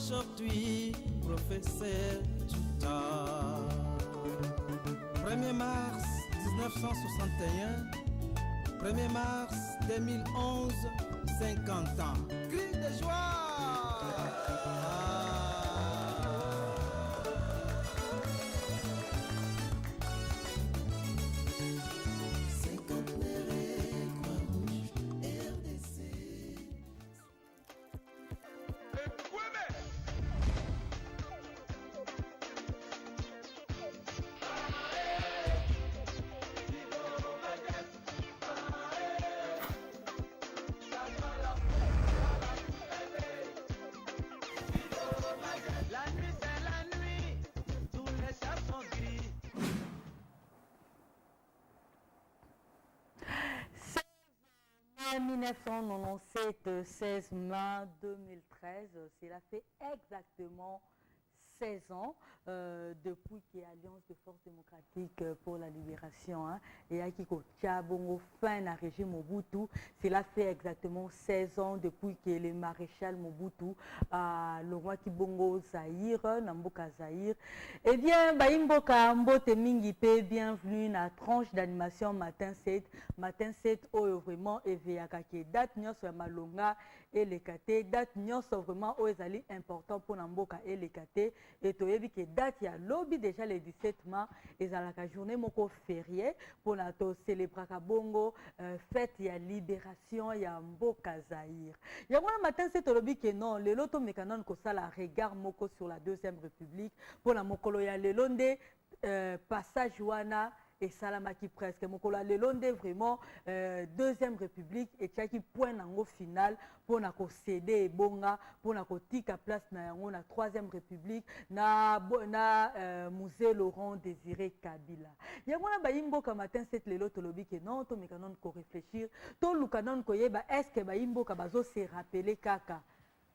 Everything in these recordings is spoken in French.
aujourd'hui professeur Tuta. 1er mars 1961, 1er mars 2011, 50 ans. Cri de joie! En 1997, 16 mai 2013, cela fait exactement 16 ans depuis que l'Alliance de forces démocratiques pour la libération et à Kiko Tchabongo fin à régime Mobutu. Cela fait exactement 16 ans depuis que le maréchal Mobutu a le roi Kibongo Zaïre, Namboka Zaïre. Eh bien, Baimboka Mbote Mingipe, bienvenue à la tranche d'animation Matin 7. Matin 7, oh vraiment, et Véakake, date nyos Malonga et les KT, date nyos vraiment, oh ezali important pour Namboka et les KT. Et tu as vu que date ya lobby déjà le 17 mai et à la journée moko férié pour la célébrer bongo fête ya libération ya Mboka Zaïre. Ya moi matin c'est lobby que non le loto mécanon ko sala regard moko sur la deuxième république pour la mokolo ya le londe passage wana et salamaki presque mokolo le londe vraiment deuxième république et qui point nango final pour na ko céder bonga pour na ko tika place na yango na troisième république na musée Laurent Désiré Kabila. Yango na bayimbo ka matin cette lelo tolobi que non to mekanon ko réfléchir to lukanon ko yeba est-ce que bayimbo ka bazo se rappeler kaka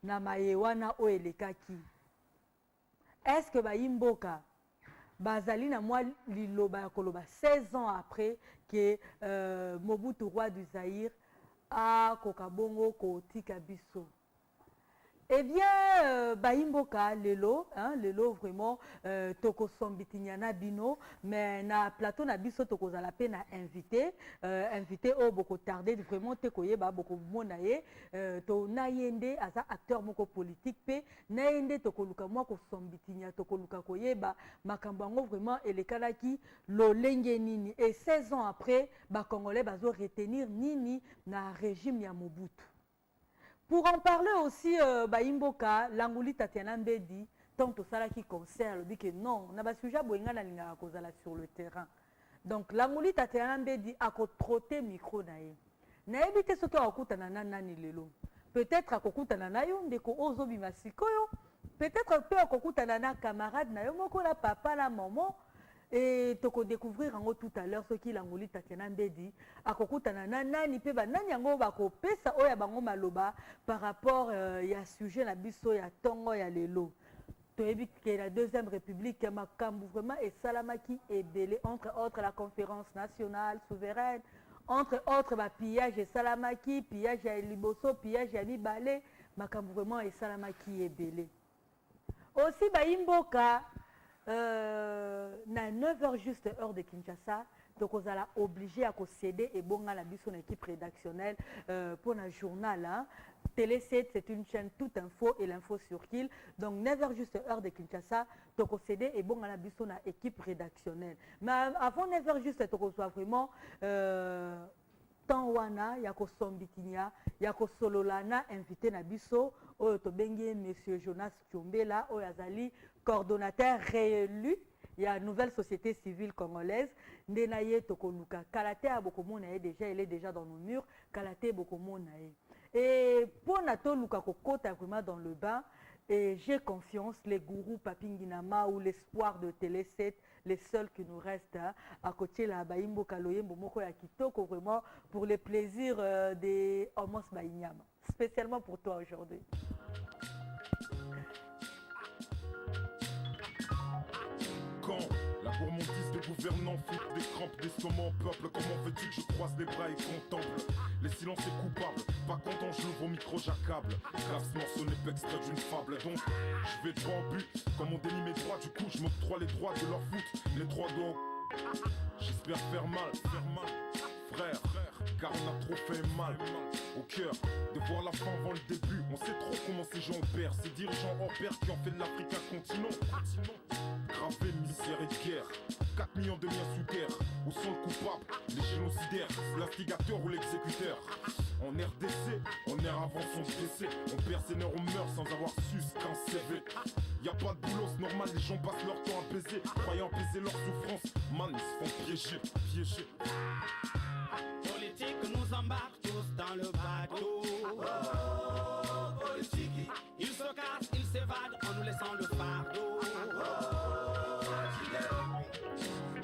na mayewana o elekaki. Est-ce que bayimbo ka Bazali na moi liloba koloba 16 ans après que Mobutu roi du Zaïre a kokabongo ko tika biso. Eh bien, Baimboka, lelo vraiment, toko sombitinyana bino, mais na plateau na biso toko zalape na invité oh beaucoup tardé vraiment te koye ba beaucoup monaye, to nayende asa acteur moko politique pe nayende toko luka moi ko sombitinya toko luka koye ba makambango vraiment elekalaki lo lenge nini et 16 ans après ba congolais bazo retenir nini na régime ya Mobutu. Pour en parler aussi, Baimboka, Langouli Tatiana Mbedi, tant que ça qui concerne, dit que non, on a pas sujet sur le terrain. Donc, Langouli Tatiana Mbedi a trotté micro naïe. Na évité ce qu'on a écouté nani lelo. Peut-être à kokuta nanayo, ndeko ozo bimasikoyo. Peut-être peu à kokuta nana camarade nayo, moko la papa la maman. Et tu peux découvrir en tout à l'heure ce qu'il a ngoli Tatiana Mbedi à kokuta nani pe ba nani yango ba ko pesa oya bango maloba par rapport ya sujet na biso ya tongo ya lelo. Tu as vu que la deuxième république makambu vraiment et salamaki est belé entre autres la conférence nationale souveraine entre autres ba pillage et salamaki pillage ya liboso pillage ya libale makambu vraiment et salamaki est belé. Aussi ba imboka na 9h juste heure de Kinshasa, donc on a obligé à céder et bon à la son équipe rédactionnelle pour un journal. Hein. Télé 7, c'est une chaîne toute info et l'info sur Kill. Donc 9h juste heure de Kinshasa, donc on céder et bon à la son équipe rédactionnelle. Mais avant 9h juste, on soit vraiment Tanwana, Yako Sombitinia, Yako Sololana, invité na biso, Oyo Tobengi, Monsieur Jonas Tchombela, Oyazali, coordonnateur réélu, il y a une nouvelle société civile congolaise, Ndenaye Tokoluka, Kalate a beaucoup monae déjà, il est déjà dans nos murs, Kalate beaucoup monae. Et pour Nato Luka Kokota vraiment dans le bain, et j'ai confiance, les gourous Papinginama ou l'espoir de Télé 7, les seuls qui nous restent à côté là, Baimbo Kaloyembo Moko ya Kitoko vraiment pour les plaisirs des Homos Baïnyama. Spécialement pour toi aujourd'hui. Quand la Pour mon disque de gouvernant, fout des crampes, des sommes en peuple. Comment veux-tu que je croise les bras et contemple les silences est coupable, pas content, je l'ouvre au micro, j'accable. Grave ce morceau n'est pas extrait d'une fable. Donc, je vais droit au but, comme on dénie mes droits. Du coup, je m'octroie les droits de leur foot. Les droits de... J'espère faire mal, frère, car on a trop fait mal au cœur de voir la fin avant le début. On sait trop comment ces gens opèrent, ces dirigeants hors pair qui ont fait de l'Afrique un continent. Gravé, misère et guerre, 4 millions de miens sous terre. Où sont le coupable, les génocidaires, l'instigateur ou l'exécuteur? En RDC, on erre avant son décès. On perd ses nerfs, on meurt sans avoir su ce qu'un CV. Y'a pas de boulot, c'est normal, les gens passent leur temps à baiser. Croyant apaiser leur souffrance, man, ils se font piéger. Politique nous embarque tous dans le bateau. Politique, ils se cassent, ils s'évadent en nous laissant le fardeau.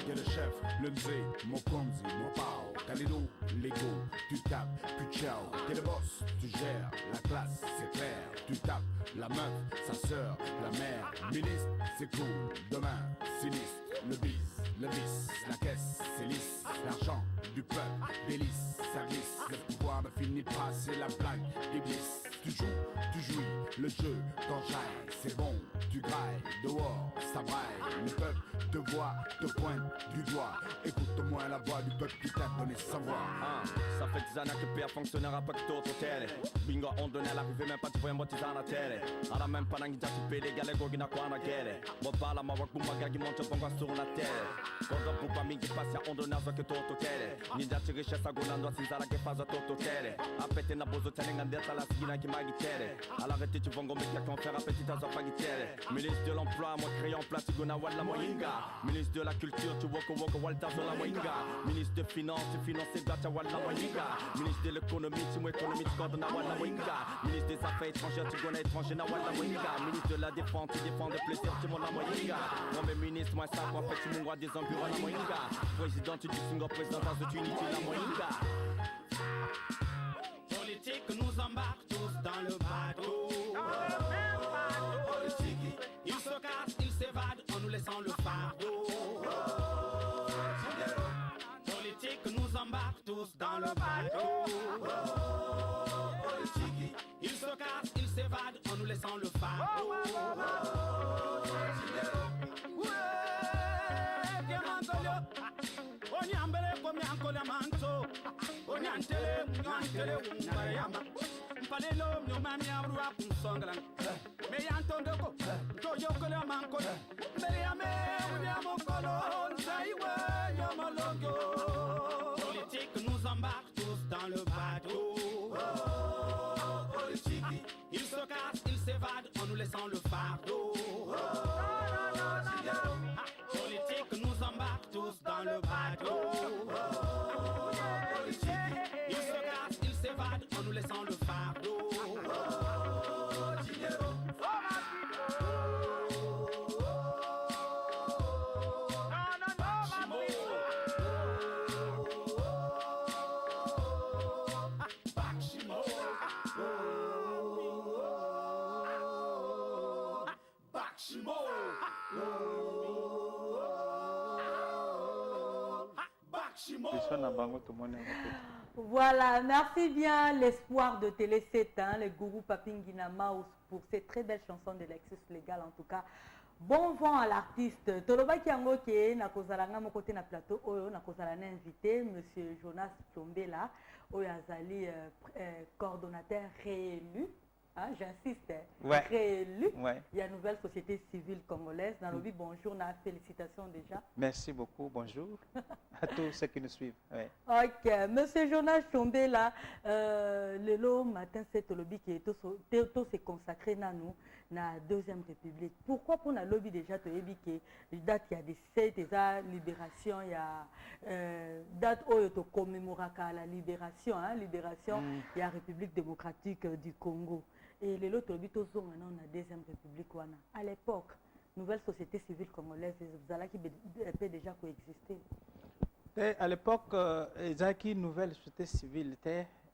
T'es le chef, le mzé, mon komzi, mon pao, Kalido, l'ego, tu tapes, puis ciao. T'es le boss, tu gères, la classe, c'est clair. Tu tapes, la meuf, sa sœur, la mère, ministre, c'est cool. Demain, sinistre, le bis, la caisse, c'est lisse. L'argent du peuple, délice, ça glisse. Le pouvoir ne finit pas, c'est la blague d'Iblis. Tu joues, tu jouis, le jeu t'enjaille, c'est bon, tu grailles, dehors, ça braille. Le peuple te voit, te pointe du doigt. Écoute au moins la voix du peuple qui t'a donné sa voix. Ça fait 10 années que PR fonctionnera pas que d'autres télé. Bingo on donnait l'arrivée même pas tu vois un baptisé à la télé. À la même pendant qu'il t'a tué les gars les gars qui n'a quoi à la guerre. Bon pas la mawa kumaga qui monte bon sur la télé. Quand on pas mingi passe on donne à que d'autres télé. Ni da tire chez sa golando sinzala que faz d'autres télé. A péter na bozo télé ngandeta la sigina qui magi télé. À l'arrêté tu vongo mais qui faire appétit à sa fagi télé. Ministre de l'emploi moi créant place gona wala moinga. Ministre de la culture tu woko walta sur la moinga. Ministre de finances tu finances data wala moinga. Ministre de l'économie tu mo économie tu corde na wala moinga. Ministre des affaires étrangères tu connais étranger na wala moinga. Ministre de la défense tu défends de plaisir tu mon la moinga. Moi ministre moi ça quoi fait tu mon roi des embures la moinga. Président tu dis single président de unité la moinga. Politique nous embarque tous dans le bateau. Politique, ils se cassent, ils s'évadent en nous laissant le fardeau. Politique nous embarque tous dans le bateau. Politique, ils se cassent, ils s'évadent en nous laissant le fardeau. Onyambele komi ankola manso, onyantele munyantele umbayama. Mpalelo mnyomami abruwa kunsonglan. Me yantondoko, toyo kola mankola. Meriame unyamo kolon, saiwe yomolongo. Politique nous embarque tous dans le bateau. Politique, ils se cassent, ils s'évadent en nous laissant le fardeau. Politique nous embarque tous dans le bateau. Politique, ils se cassent, ils s'évadent en nous laissant le fardeau. Voilà, merci bien l'espoir de Télé 7, hein, le gourou Papinguinama pour cette très belle chanson de Lexus Légal en tout cas. Bon vent à l'artiste. Toloba Kiango qui est na kozalanga mon côté na plateau, oyo na kozalana invité monsieur Jonas Tombela, oyo azali coordonnateur réélu. Hein, j'insiste, ouais. Réélu. Ouais. Il y a une nouvelle société civile congolaise. Dans le bonjour, félicitations déjà. Merci beaucoup, bonjour à tous ceux qui nous suivent. Ouais. Ok, monsieur Jonas Tombela, le long matin, c'est le lobby qui est tout se consacré à nous, la Deuxième République. Pourquoi pour la lobby déjà, tu as dit que date il y a des 7 libération, il y a date où tu commémores la libération, hein, libération, il y a la République démocratique du Congo. Et les autres lobby, tous ont la Deuxième République. À l'époque, nouvelle société civile congolaise, vous allez qui peut déjà coexister. À l'époque, ils avaient une nouvelle société civile.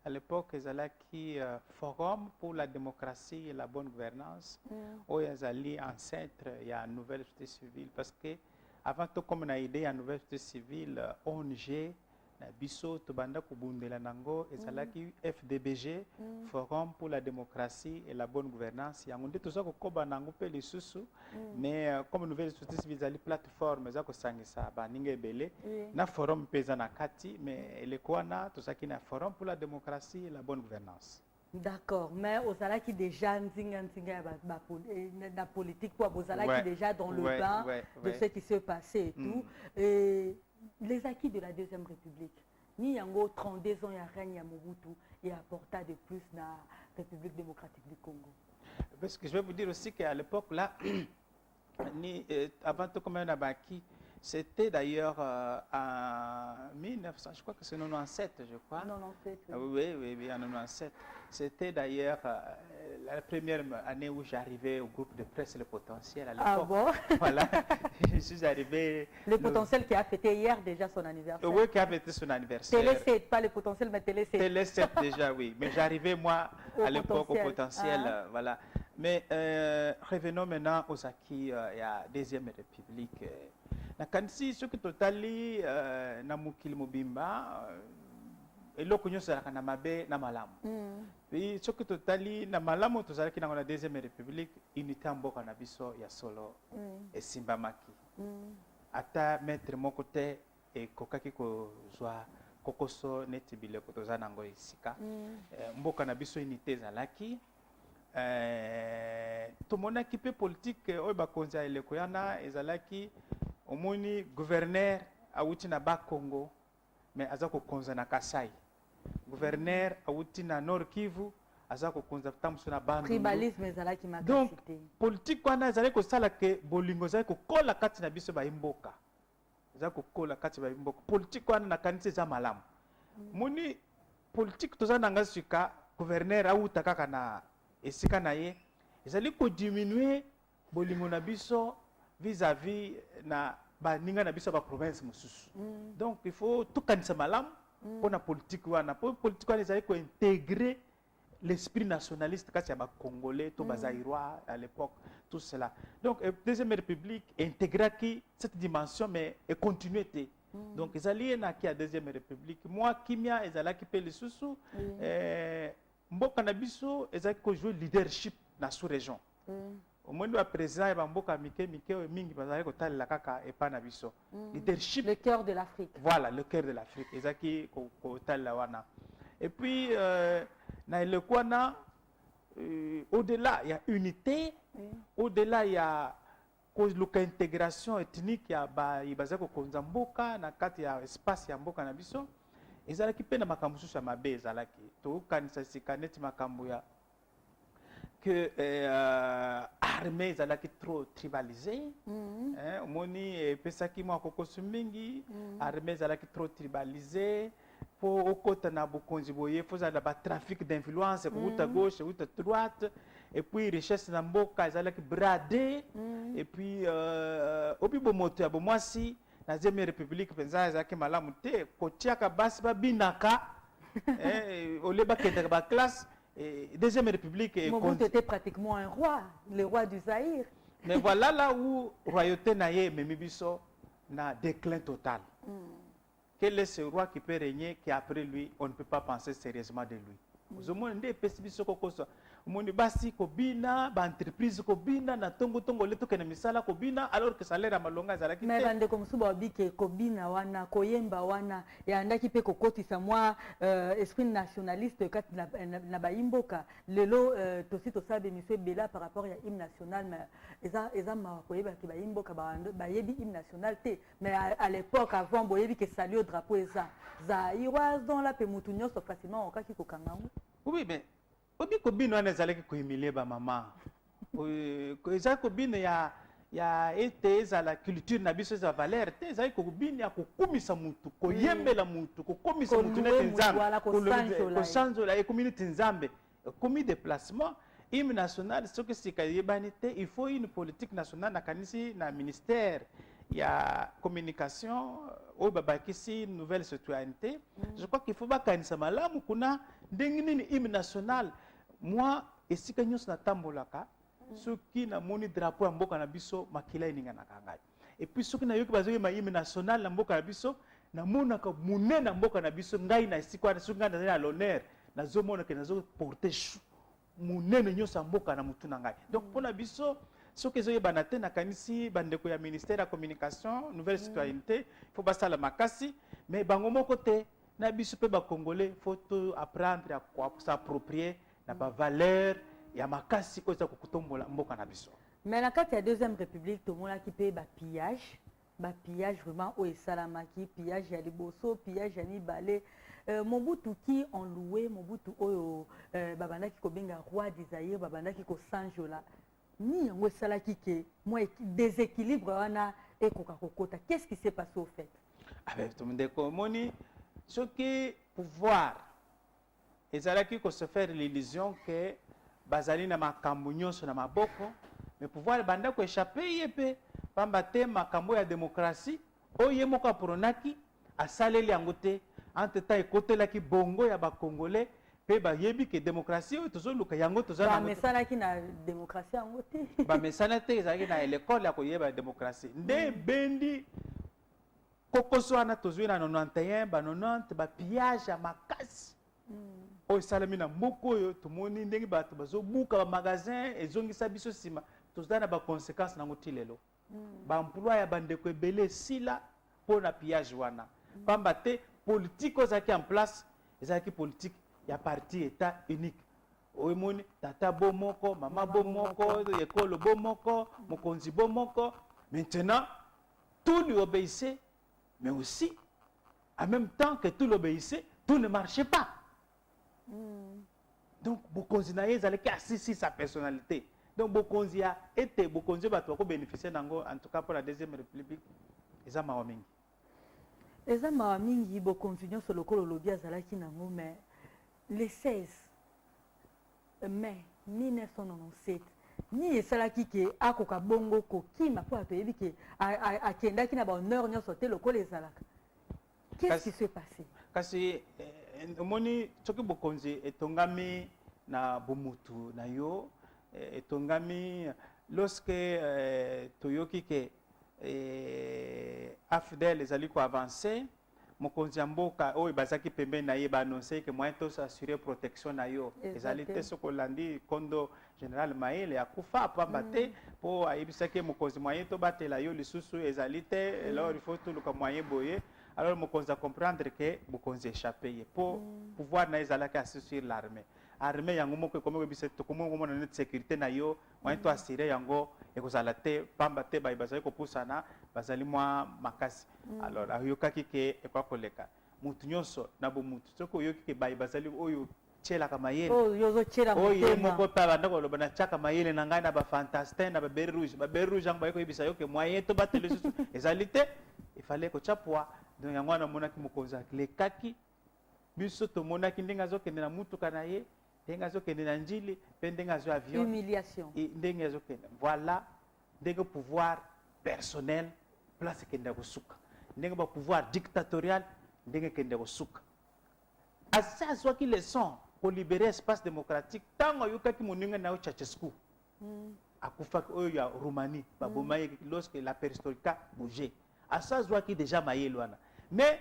À l'époque, ils avaient un forum pour la démocratie et la bonne gouvernance. Où ils allaient ancêtre, il y a une nouvelle société civile. Parce que avant tout comme na idée ya nouvelle société civile ONG na biso tobanda kubundela nango ezalaki FDBG Forum pour la démocratie et la bonne gouvernance yango nde toza kokoba nango pe lisusu mais comme nouvelle société civile ezali plateforme eza kosangisa baninga ebele na forum mpe eza na kati mais eleko wana tozalaki na Forum pour la démocratie et la bonne gouvernance. D'accord, mais Ozala qui déjà la politique pour Ozala qui déjà dans le bain de ce qui s'est passé et tout. Et les acquis de la Deuxième République. Ni yango 32 ans il y a règne à Mobutu et apporta de plus la République démocratique du Congo. Parce que je vais vous dire aussi qu'à l'époque là, avant tout comme un abaki, c'était d'ailleurs en 1900, je crois que c'est 97, je crois. 97. Oui, en 97. C'était d'ailleurs la première année où j'arrivais au groupe de presse Le Potentiel à l'époque. Ah bon? Voilà, je suis arrivé... Le Potentiel qui a fêté hier déjà son anniversaire. Oui, qui a fêté son anniversaire. Télé 7, pas Le Potentiel, mais Télé 7. Télé 7 déjà, oui. Mais j'arrivais moi à l'époque au Potentiel, voilà. Mais revenons maintenant aux acquis il y a Deuxième République. Nakanisi soki totali na mukili mobimba eloko nyonso ezalaka na mabe na malamu. Puis soki totali na malamu tozalaki nango na Deuxième République unité ya mboka na biso ya solo esimbamaki. Ata maître moko te ekokaki kozwa kokoso neti biloko toza nango esika. Mboka na biso unité ezalaki. Tomonaki mpe politique oyo bakonzi ya eleko yana ezalaki omoni gouverneur awuti na Bakongo mais aza kokonza na Kasai. Gouverneur awuti na Nord Kivu aza kokonza tamso na Bandundu. Tribalisme ezalaki makasi te. Donc politique wana ezalaki kosala ke bolingo ezalaki kokola kati na biso bayimboka. Ezalaki kokola kati ba yimboka. Politique wana nakanisi eza malamu. Moni politique toza nanga sika gouverneur awuta kaka na esika na ye ezali ko diminuer bolingo na biso vis-à-vis na baninga na biso ba province mosusu. Donc il faut tout kanisa malamu pour la politique wana. Pour politique wana ezali ko intégrer l'esprit nationaliste kati ya ba Congolais to ba Zaïrois à l'époque, tout cela. Donc Deuxième République intégraki cette dimension mais et continuer te. Donc ezali na ki ya Deuxième République. Moi kimia ezalaki pe lisusu mboka na biso ezali ko jouer leadership na sous-région. Au moins le président et bamboka mike mingi bazali ko talela kaka epa na biso. Leadership, le cœur de l'Afrique. Voilà, le cœur de l'Afrique. Ezaki ko talela wana. Et puis na le kwana au-delà il y a unité, au-delà il y a intégration ethnique ya ba ibazako konza mboka na kati ya espace ya mboka na biso. Ezalaki pe na makambo susu ya mabe ezalaki to kanisa sikaneti makambo ya que armée ezalaki trop tribalisée. Omoni pesaki mwa kokosu mingi armée ezalaki trop tribalisée pour okota na bokonzi boye faut za ba trafic d'influence kuta gauche kuta droite et puis richesse na mboka ezalaki bradé et puis obibo moto ya bomwasi na Deuxième République penza ezalaki malamu te kotiaka basi babinaka oleba kenda ba classe. Deuxième République Mobutu était pratiquement un roi, le roi du Zaïre. Mais voilà là où royauté naye memibiso na déclin total. Quel est ce roi qui peut régner qui après lui on ne peut pas penser sérieusement de lui? Vous avez des pessimistes kokoso. Moni basi kobina ba entreprise kobina na tongo leto kena misala kobina alors que salaire malonga zalaki. Mais bande comme suba bike kobina wana koyemba wana ya ndaki pe kokotisa moi esprit nationaliste kat na baimboka lelo tosi to sabe monsieur Bela par rapport ya hymne national mais eza ma koyeba ki baimboka ba yebi hymne national te mais à l'époque avant boyebi que salut au drapeau eza za iroise dans la pe mutunyo so facilement okaki kokangango. Oui mais obi kobino wana ezalaki kohumilie ba mama. Ezalaki kobino ya ete ezala culture na biso eza valeur te ezalaki kobino ya kokumisa mutu koyembela mutu kokomisa mutu neti nzambe kosanzola ekomi neti nzambe komi déplacement hymne national soki sika yebani te il faut une politique nationale nakanisi na ministère ya communication oyo babakisi nouvelle citoyenneté. Je crois qu'il faut bakanisa malamu kuna ndenge nini hymne national moi esika nyonso natambolaka soki namoni drapeau ya mboka na biso makila eninganaka ngai et puis soki na yoki bazoyeba hymne national na mboka na biso namonaka monene na mboka na biso ngai na esika soki ngai nazali na l'honneur nazomona ke nazoporte monene nyonso ya mboka na mutu na ngai. Donc mpona biso soki ezoyebana te nakanisi bandeko ya ministère ya communication nouvelle citoyenneté il faut basala makasi mais bango moko te na biso mpe bacongolais faut apprendre à s'approprier na bavaleur ya makasi oyo eza kokutombola mboka na biso. Mais na kati ya deuxième république tomonaki mpe bapillage vraiment oyo esalamaki pillage ya liboso pillage ya mibale Mobutu ki enloué Mobutu oyo babandaki kobenga roi du Zaïre babandaki kosanjola ni yango esalaki ke moi déséquilibre wana ekoka kokota. Qu'est-ce qui s'est passé au fait? Avec tout ndeko moni soki pouvoir ezalaki ko se faire l'illusion que bazali na makambo nyonso na maboko mais pouvoir banda ko échapper yepe pamba te makambo ya démocratie oye moko apronaki asaleli yango te entre temps ekotelaki bongo ya bakongolais pe bayebi ke démocratie oyo tozoluka yango tozala bamesanaki na démocratie yango te bamesana te ezalaki na l'école ya koyeba démocratie nde bendi kokoso wana tozwi na 91 ba 90 bapillage ya makasi oyo esalami na mboka oyo tomoni ndenge bato bazobuka bamagasin ezongisa biso nsima tozala na baconséquence nango ti lelo baemploi ya bandeko ebele esila mpo na pillage wana pamba te politique oyo ezalaki en place ezalaki politique ya parti état unique oyemoni tata bo moko mama bo moko ekolo bo moko mokonzi bo moko. Maintenant tout lui obéissait mais aussi en même temps que tout l'obéissait tout ne marchait pas. Donc bokonzi na ye ezalaki asisi sa personnalité. Donc bokonzi a été bokonzi bato bako bénéficier nango en tout cas pour la deuxième république eza mawa mingi. Eza mawa mingi bokonzi nyonso lokolo lobi azalaki nango mais le 16 mai 1997 ni esalaki ke akoka bongo kokima po atoyebi ke akendaki na bahonneur nyonso te lokolo ezalaka. Qu'est-ce qui s'est passé? Kasi omoni soki bokonzi etongami na bomutu na yo etongami lorsque toyoki ke AFDEL ezali ko avancer mokonzi ya mboka oyo bazaki pembeni na ye baannonce ke moyen tosassurer protection na yo ezali te soko olandi kondo général Maele akufa pamba te mpo ayebisaki mokonzi moyen tobatela yo lisusu ezali te alors il faut toluka moyen boye. Alors mokonzi a comprendre que mokonzi échappé ye po pouvoir na ezalaki assis sur l'armée armée yango moko ekomoko ebisa tokomo komona net sécurité na yo moyen to assurer yango ekozala te pamba te baye bazali kopusana bazali mwa makasi. Alors ayokaki ke ekwa koleka mutu nyonso na bomutu soki oyoki ke baye bazali oyo tielaka mayele oyo moko mpe abanda koloba na tiaka mayele na ngai na bafantastin na babere rouge yango baye koyebisa yo ke moyen to batele lisusu ezali te il fallait kotia poids. Donc yango wana monaki mokonzi alekaki biso tomonaki ndenge azokende na mutuka na ye ndenge azokende na njili mpe ndenge azwi avion humiliation ndenge azokende voilà ndenge pouvoir personnel place ekende kosuka ndenge ba pouvoir dictatorial ndenge ekende kosuka asa azwaki leçon kolibere espace démocratique ntango ayokaki moninga na yo Ceausescu akufaki oyo ya Roumanie baboma ye lorsque la perestroïka bouge asa azwaki déjà mayele wana mais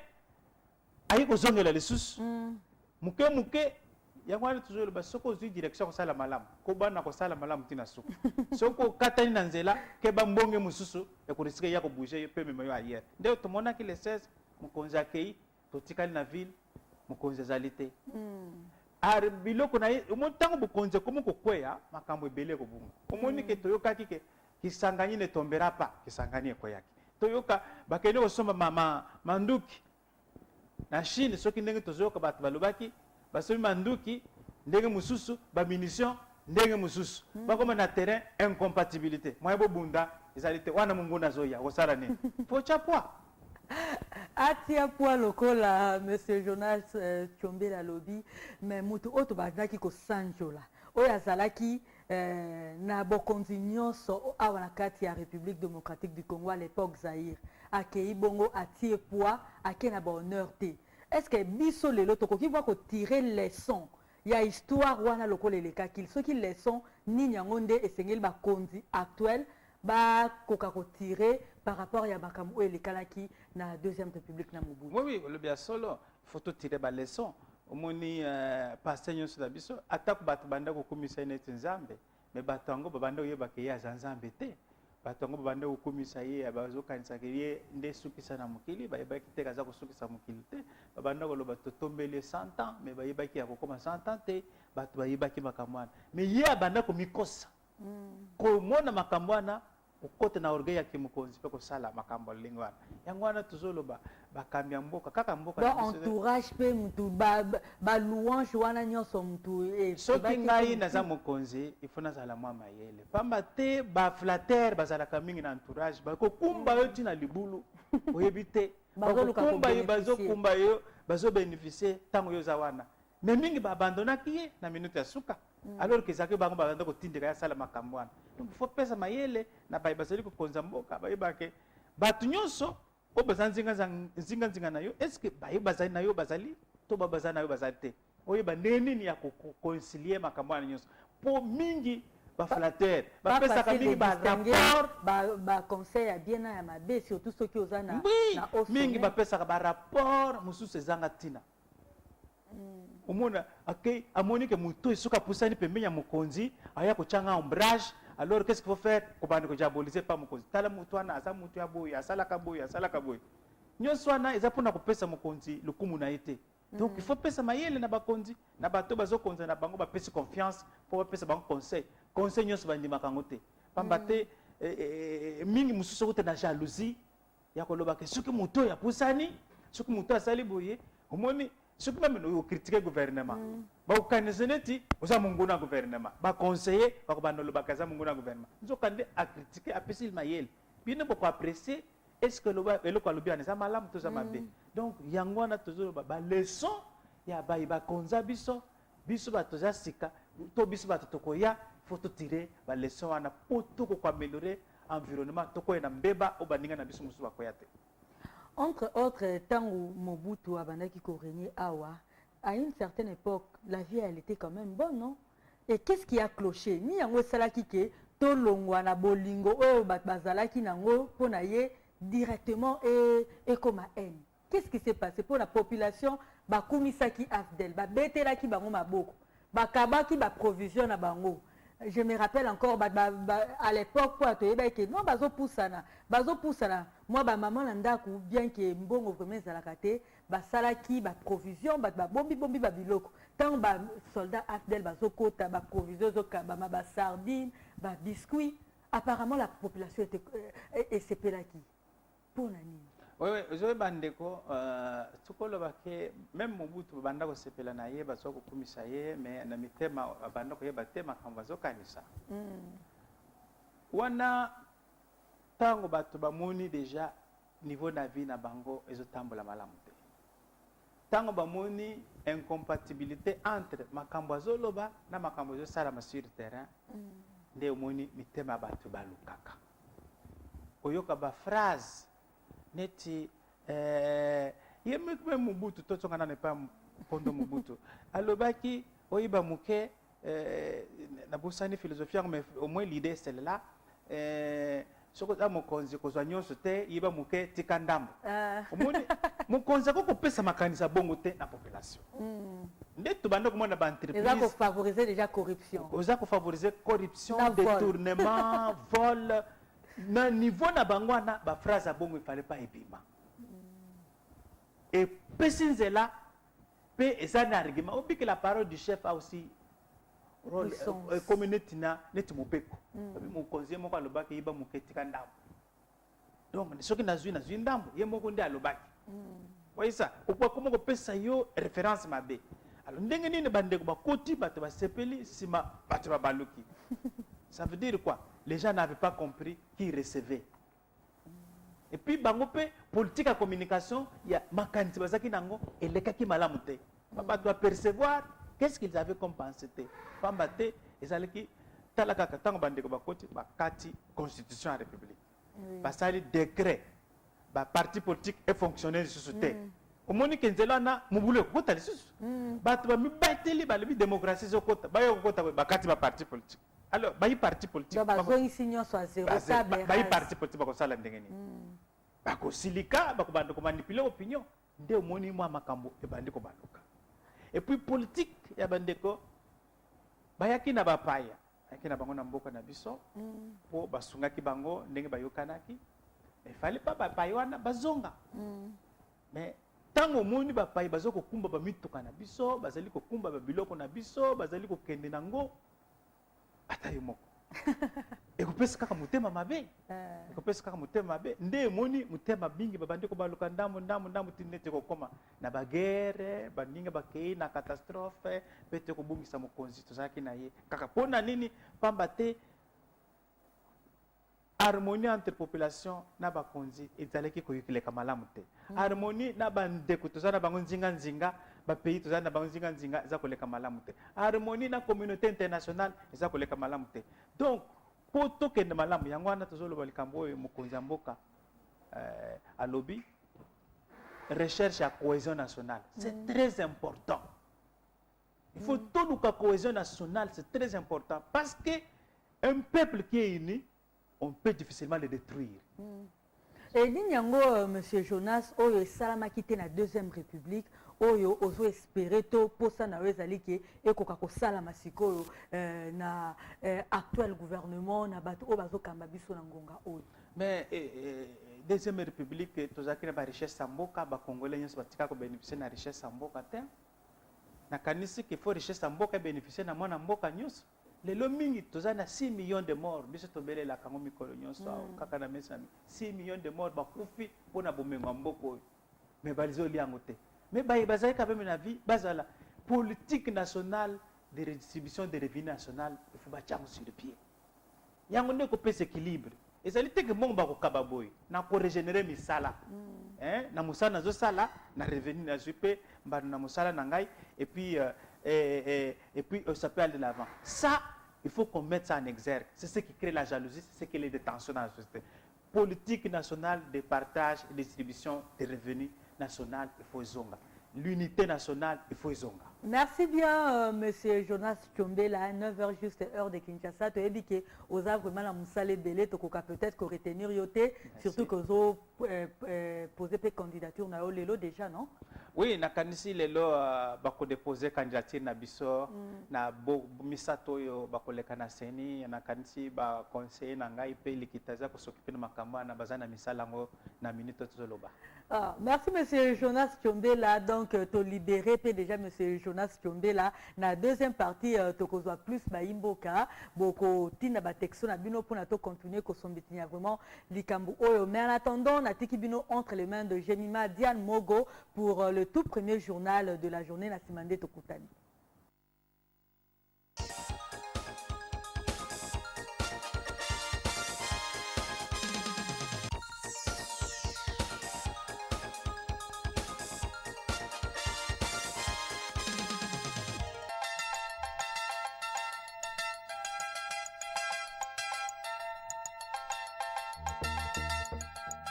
ayi kozongela lisusu muke yango wana tozoloba soki ozwi direction kosala malamu kobana kosala malamu ntina suku soki okatani na nzela ke bambonge mosusu ekorisika ya kobouge mpe mema yo ayer nde tomonaki le 16 mokonzi akei totikali na ville mokonzi azali te biloko na ye omoni ntango bokonzi ekomi kokweya makambo ebele ekobunga omoni ke toyokaki ke kisangani ne tombera pa kisangani ekoyaki toyoka bakende kosomba manduki na Chine soki ndenge tozoyoka bato balobaki basomi manduki ndenge mosusu bamunition ndenge mosusu bakoma na terrain incompatibilité moye bobunda ezali te wana monguna azoya kosala nini pocha poa atia poa lokola monsieur Jonas Tchombela alobi mais mutu oyo tobandaki kosanjola oyo azalaki na bokonzi nyonso awa na kati ya République démocratique du Congo à l'époque Zaïre akei bongo atie poids ake na bahonneur te. Est-ce que biso lelo tokoki bwa kotirer leçon ya histoire wana lokola elekaki soki leçon nini yango nde esengeli bakonzi actuel bakoka kotirer par rapport à makambo et les kalaki na deuxième république na Mobutu. Oui, le bien solo, il faut tout tirer des leçons. Au moni pasteur nyonso na biso attaque bato banda ko komisa neti nzambe, mais bato ngo banda yeba ke ya nzambe te. Bato ngo banda ko komisa ye abazo kanisa ke ye nde sukisa na mukili, ba yeba ki te kaza ko sukisa mukili te. Banda ko lo bato tombele 100 ans, mais ba yeba ki ya ko koma 100 ans te, bato ba yeba ki makamwana. Mais ye banda ko mikosa. Ko mona makamwana ukote na orgueil ya kimukonzi pe ko sala makambo lingwana. Yangwana tuzoloba bakambi mboka kaka mboka ba entourage pe mutu ba louange wana nyonso mutu e soki ngai naza mokonzi ifuna zala mwa mayele pamba te ba flatter bazala kamingi na entourage ba ko kumba yo tina libulu oyebi te ba ko kumba yo bazo kumba yo bazo bénéficier tango yo za wana mais mingi ba abandona kiye na minute ya suka alors que zaki bango ba ndako tindika ya sala makambo wana donc il faut pesa mayele na ba bazali ko konza mboka ba yebake batu nyonso o bazanzinga na yo est-ce que ba bazali na yo bazali to ba bazali na yo bazali te oyeba neni ni ya concilier makambo wana nyonso po mingi ba flatter ba pesa ka mingi ba rapport ba conseil ya bien na ya mabe surtout ceux qui ozana na mingi ba pesa ka ba rapport mususu ezanga tina omona akei amoni ke muto isuka pusani pembeni ya mokonzi aya kochanga ombrage alors qu'est-ce qu'il faut faire kobandi ko diaboliser pas mokonzi tala muto ana aza muto ya boy asala ka boy nyonso wana eza pona kopesa mokonzi lokumu na ete donc il faut pesa mayele na bakonzi na bato bazo konza na bango ba pesa confiance pour pesa bango conseil nyonso bandima kango te pamba te mingi mususu kote na jalousie ya koloba ke soki muto ya pusani soki muto asali boye omoni soki même no critiquer gouvernement ba okanise neti oza munguna gouvernement ba conseiller ba ko banolo ba kaza munguna gouvernement nzokande a critiquer a pesi mayele bino boko apprécier est-ce que le eloko alobi ana za malamu to za mabe donc yango na tozolo ba leçon ya ba konza biso ba toza sika to biso ba tokoya faut to tirer ba leçon wana poto ko améliorer environnement to ko na mbeba o baninga na biso musu ba koya te. Entre autres, temps où Mobutu Abandaki régné Awa, à une certaine époque, la vie elle était quand même bonne, non? Et qu'est-ce qui a cloché? Ni yango salaki ke to longwa na bolingo o bazalaki nango ponaye directement et comme à haine. Qu'est-ce qui s'est passé pour la population? Ba kumisaki afdel, ba betelaki bango maboko, ba kabaki ba provision na bango. Je me rappelle encore à l'époque pour atoyeba ke non bazo poussana moi ba maman nandaku bien que mbongo vraiment zalakate ba salaki ba provision ba bombi ba biloko tant ba soldat afdel bazo kota ba provision zo ka ba sardine ba biscuit apparemment la population était sepelaki pour nani. Oui, je bandeko tukolo bake même Mobutu banda ko sepela na ye baso ko kumisa ye mais na mitema banda ko yeba tema kamba zo kanisa. Wana tango bato bamoni déjà niveau na vie na bango ezotambola malamu te. Tango bamoni incompatibilité entre makambo azoloba na makambo zo sala sur terrain nde omoni mitema bato balukaka. Oyoka ba phrase neti yeme Mobutu to tsonga na pa pondo Mobutu alobaki oyiba muke na bosani philosophie mais au moins l'idée c'est là soko za mokonzi kozwa nyonso te yiba muke tikandambo omoni mokonzi ko pesa makanisa bongo te na population nde to banda ko mona ba entreprise ça ko favoriser déjà corruption oza ko favoriser corruption détournement vol na niveau na bangwana ba phrase à bongo il fallait pas ébima et pesinzela pe ezana argument obi que la parole du chef a aussi rôle communauté na neti mopeko mon conseiller moko alobaki yiba moketika ndambo donc soki nazwi ndambo ye moko ndi alobaki waisa okwa komoko pesa yo référence mabe alors ndenge nini bandeko bakoti bato basepeli sima bato babaluki. Ça veut dire quoi? Les gens n'avaient pas compris qui recevait. Et puis, bangope politique à communication, il y a makanti bazaki nango et les kaki malamute. Papa doit percevoir qu'est-ce qu'ils avaient compensé. Pambate ezalaki talaka tango bandeko bakoti bakati constitution à république. Basali décret ba parti politique et fonctionnaire société. Omoni kenzela na mubule kota lisusu. Bato ba mibateli ba lebi démocratie zokota. Ba yo kota bakati ba parti politique. Alors, bayi parti politique. Donc, bazo insignant soit zéro. Bayi parti politique bako sala ndenge ni. bakosilika bakobanda komanipule opinion nde omoni mwa makambo ebandi kobaluka. Et puis politique ya bandeko bayaki na bapaya bayaki na bango na mboka na biso po basungaki bango ndenge bayokanaki. Il fallait pas bapaya wana bazonga. Mais tango omoni bapaya bazo kokumba bamituka na biso bazali kokumba babiloko na biso bazali kokende nango ata yo moko ekopesa kaka mutema mabe ekopesa kaka mutema mabe nde emoni mutema bingi babandi kobaluka ndambo tinete kokoma na bagere baninga bakei na catastrophe pete kobungisa mokonzi tozalaki na ye kaka pona nini pamba te harmonie entre population na bakonzi ezalaki koyikileka malamu te. Harmonie na bandeko tozana bango nzinga ba pays tozana bango nzinga eza koleka malamu te. Harmonie na communauté internationale eza koleka malamu te. Donc po tokende malamu yango wana tozoloba likambo oyo mokonzi ya mboka alobi recherche à cohésion nationale. C'est très important. Il faut tout la cohésion nationale, c'est très important parce que un peuple qui est uni, on peut difficilement le détruire. Et Ninyango, monsieur Jonas, oyo salama kité na deuxième république, oyo ozo espérer to posa na wezali ke ekoka ko salama sikoyo na actuel gouvernement na bato o bazo kamba biso na ngonga oyo. Mais deuxième république tozaki na ba richesse samboka ba congolais nyonso batika ko bénéficier na richesse samboka te. Na kanisi ke faut richesse samboka bénéficier na mwana mboka nyonso. Lelo mingi tozana 6 millions de morts biso tobele la kango mikolo nyonso kaka na mesa 6 millions de morts bakufi pona bomengo mboko mais balizo liango te mais bazali quand même na vie bazala politique nationale de redistribution des revenus national il faut bachango sur le pied yango ndeko pesa équilibre ezali te ke mbongo bakokaba boy na ko régénérer misala na musala nazo sala na revenu na jupe mbana na musala na ngai et puis ça peut aller de l'avant. Ça, il faut qu'on mette ça en exergue. C'est ce qui crée la jalousie, c'est ce qui crée les détentions dans la société. Politique nationale de partage et distribution des revenus nationaux, il faut zonga. L'unité nationale, il faut zonga. Merci bien, monsieur Jonas Tchombela. À 9h juste, heure de Kinshasa. Tu as dit que aux œuvres, vraiment, la moussale belé, tu as peut-être retenir yoté, surtout que vous avez posé des candidatures na lelo déjà, non? Oui, na kanisi lelo bako déposer candidature na biso na misato yo bako leka na seni na kanisi ba conseiller na ngai pe likitaza ko s'occuper na makambo na bazana misala ngo na minute tozoloba. Merci monsieur Jonas Tchombela. Donc to libéré pe déjà monsieur Jonas Tchombela na deuxième partie to kozwa plus ba imboka boko tina ba texto na bino pour na to continuer ko sombitinya vraiment likambo oyo mais en attendant na tiki bino entre les mains de Jemima Diane Mogo pour le tout premier journal de la journée na Simande Tokutani.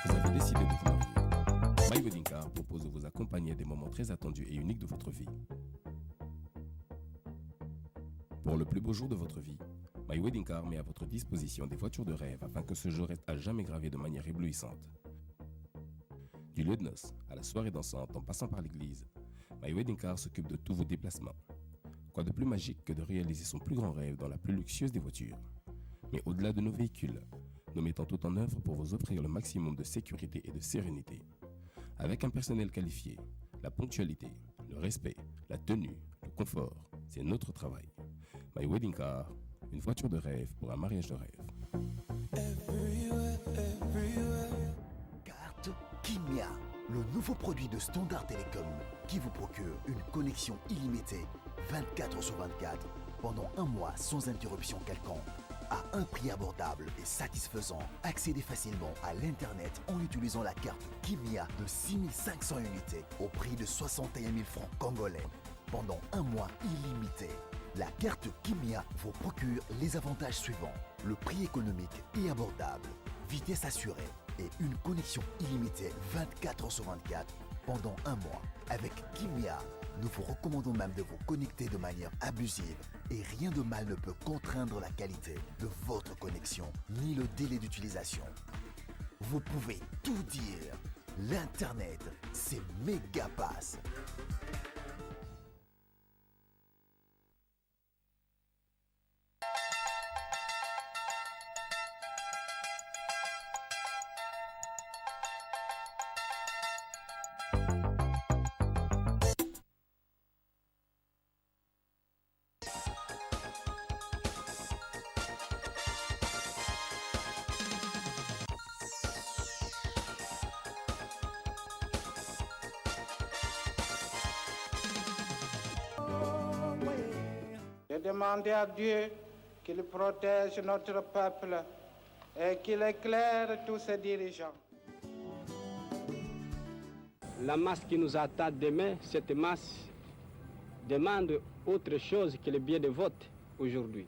Vous avez décidé de vous marier. My Wedding Car propose de vous accompagner à des moments très attendus et uniques de votre vie. Pour le plus beau jour de votre vie, My Wedding Car met à votre disposition des voitures de rêve afin que ce jour reste à jamais gravé de manière éblouissante. Du lieu de noces à la soirée dansante en passant par l'église, My Wedding Car s'occupe de tous vos déplacements. Quoi de plus magique que de réaliser son plus grand rêve dans la plus luxueuse des voitures. Mais au-delà de nos véhicules, nous mettons tout en œuvre pour vous offrir le maximum de sécurité et de sérénité. Avec un personnel qualifié, la ponctualité, le respect, la tenue, le confort, c'est notre travail. My Wedding Car, une voiture de rêve pour un mariage de rêve. Carte Kimia, le nouveau produit de Standard Telecom qui vous procure une connexion illimitée 24 sur 24 pendant un mois sans interruption quelconque. À un prix abordable et satisfaisant, accédez facilement à l'Internet en utilisant la carte Kimia de 6500 unités au prix de 61 000 francs congolais pendant un mois illimité. La carte Kimia vous procure les avantages suivants. Le prix économique et abordable, vitesse assurée et une connexion illimitée 24 sur 24 pendant un mois. Avec Kimia, nous vous recommandons même de vous connecter de manière abusive et rien de mal ne peut contraindre la qualité de votre connexion ni le délai d'utilisation. vous pouvez tout dire. L'Internet, c'est Megapass. J'ai demandé à Dieu qu'il protège notre peuple et qu'il éclaire tous ses dirigeants. La masse qui nous attend demain, cette masse demande autre chose que le billet de vote aujourd'hui.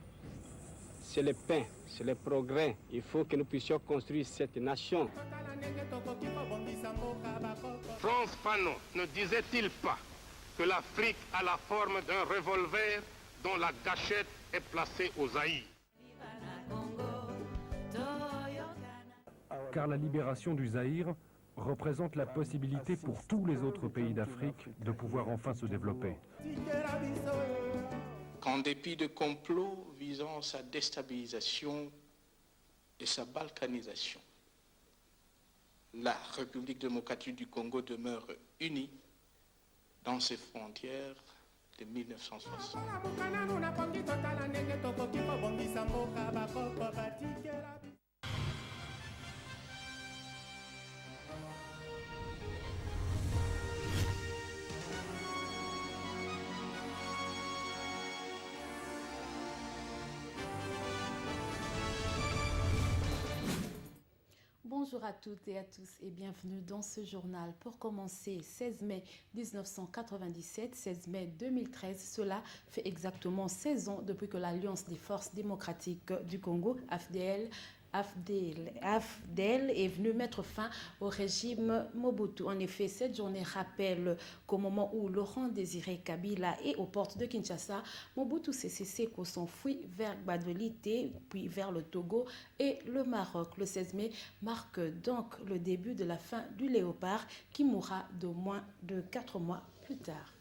C'est le pain, c'est le progrès. Il faut que nous puissions construire cette nation. Frantz Fanon ne disait-il pas que l'Afrique a la forme d'un revolver dont la gâchette est placée au Zaïre? Car la libération du Zaïre représente la possibilité pour tous les autres pays d'Afrique de pouvoir enfin se développer. Qu'en dépit de complots visant sa déstabilisation et sa balkanisation, la République démocratique du Congo demeure unie dans ses frontières de 1960. Bonjour à toutes et à tous et bienvenue dans ce journal. Pour commencer, 16 mai 1997, 16 mai 2013, cela fait exactement 16 ans depuis que l'Alliance des forces démocratiques du Congo, AFDL, est venu mettre fin au régime Mobutu. En effet, cette journée rappelle qu'au moment où Laurent Désiré Kabila est aux portes de Kinshasa, Mobutu Sese Seko s'enfuit vers Gbadolité, puis vers le Togo et le Maroc. Le 16 mai marque donc le début de la fin du Léopard qui mourra de moins de 4 mois plus tard.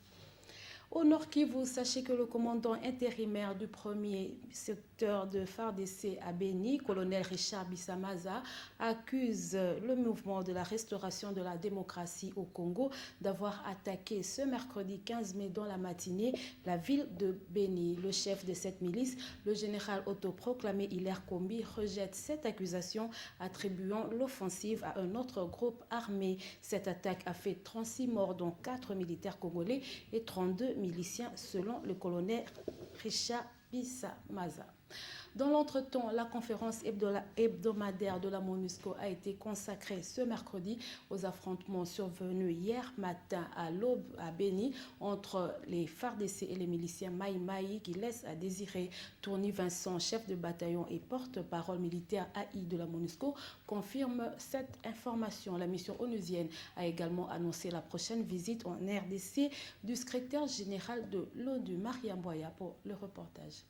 Au Nord Kivu, sachez que le commandant intérimaire du premier secteur de FARDC à Béni, colonel Richard Bissamaza, accuse le mouvement de la restauration de la démocratie au Congo d'avoir attaqué ce mercredi 15 mai dans la matinée la ville de Béni. Le chef de cette milice, le général autoproclamé Hilaire Kombi, rejette cette accusation, attribuant l'offensive à un autre groupe armé. Cette attaque a fait 36 morts, dont 4 militaires congolais et 32 miliciens, selon le colonel Richard Bissamaza. Dans l'entretemps, la conférence hebdomadaire de la MONUSCO a été consacrée ce mercredi aux affrontements survenus hier matin à l'aube à Béni entre les FARDC et les miliciens Maï Maï qui laissent à désirer. Tourny Vincent, chef de bataillon et porte-parole militaire AI de la MONUSCO, confirme cette information. La mission onusienne a également annoncé la prochaine visite en RDC du secrétaire général de l'ONU, Mariam Boya, pour le reportage.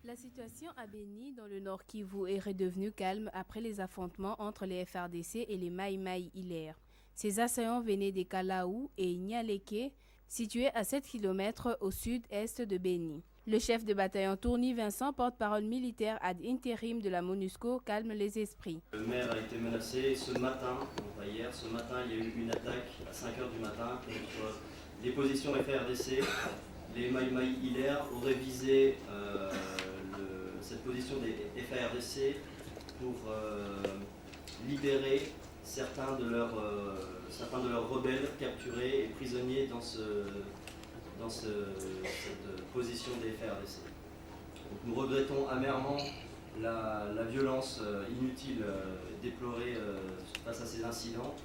La situation à Béni, dans le nord Kivu, est redevenue calme après les affrontements entre les FARDC et les Maï Maï Hilaire. Ces assaillants venaient des Kalaou et Nyaleke, situés à 7 km au sud-est de Béni. Le chef de bataillon Tourny Vincent, porte-parole militaire ad intérim de la MONUSCO, calme les esprits. Le maire a été menacé ce matin, donc pas hier, ce matin il y a eu une attaque à 5h du matin contre des positions FARDC. Les Maï Maï Hilaire auraient visé cette position des FARDC pour libérer certains de leurs rebelles capturés et prisonniers dans cette position des FARDC. Donc nous regrettons amèrement la violence inutile déplorée face à ces incidents.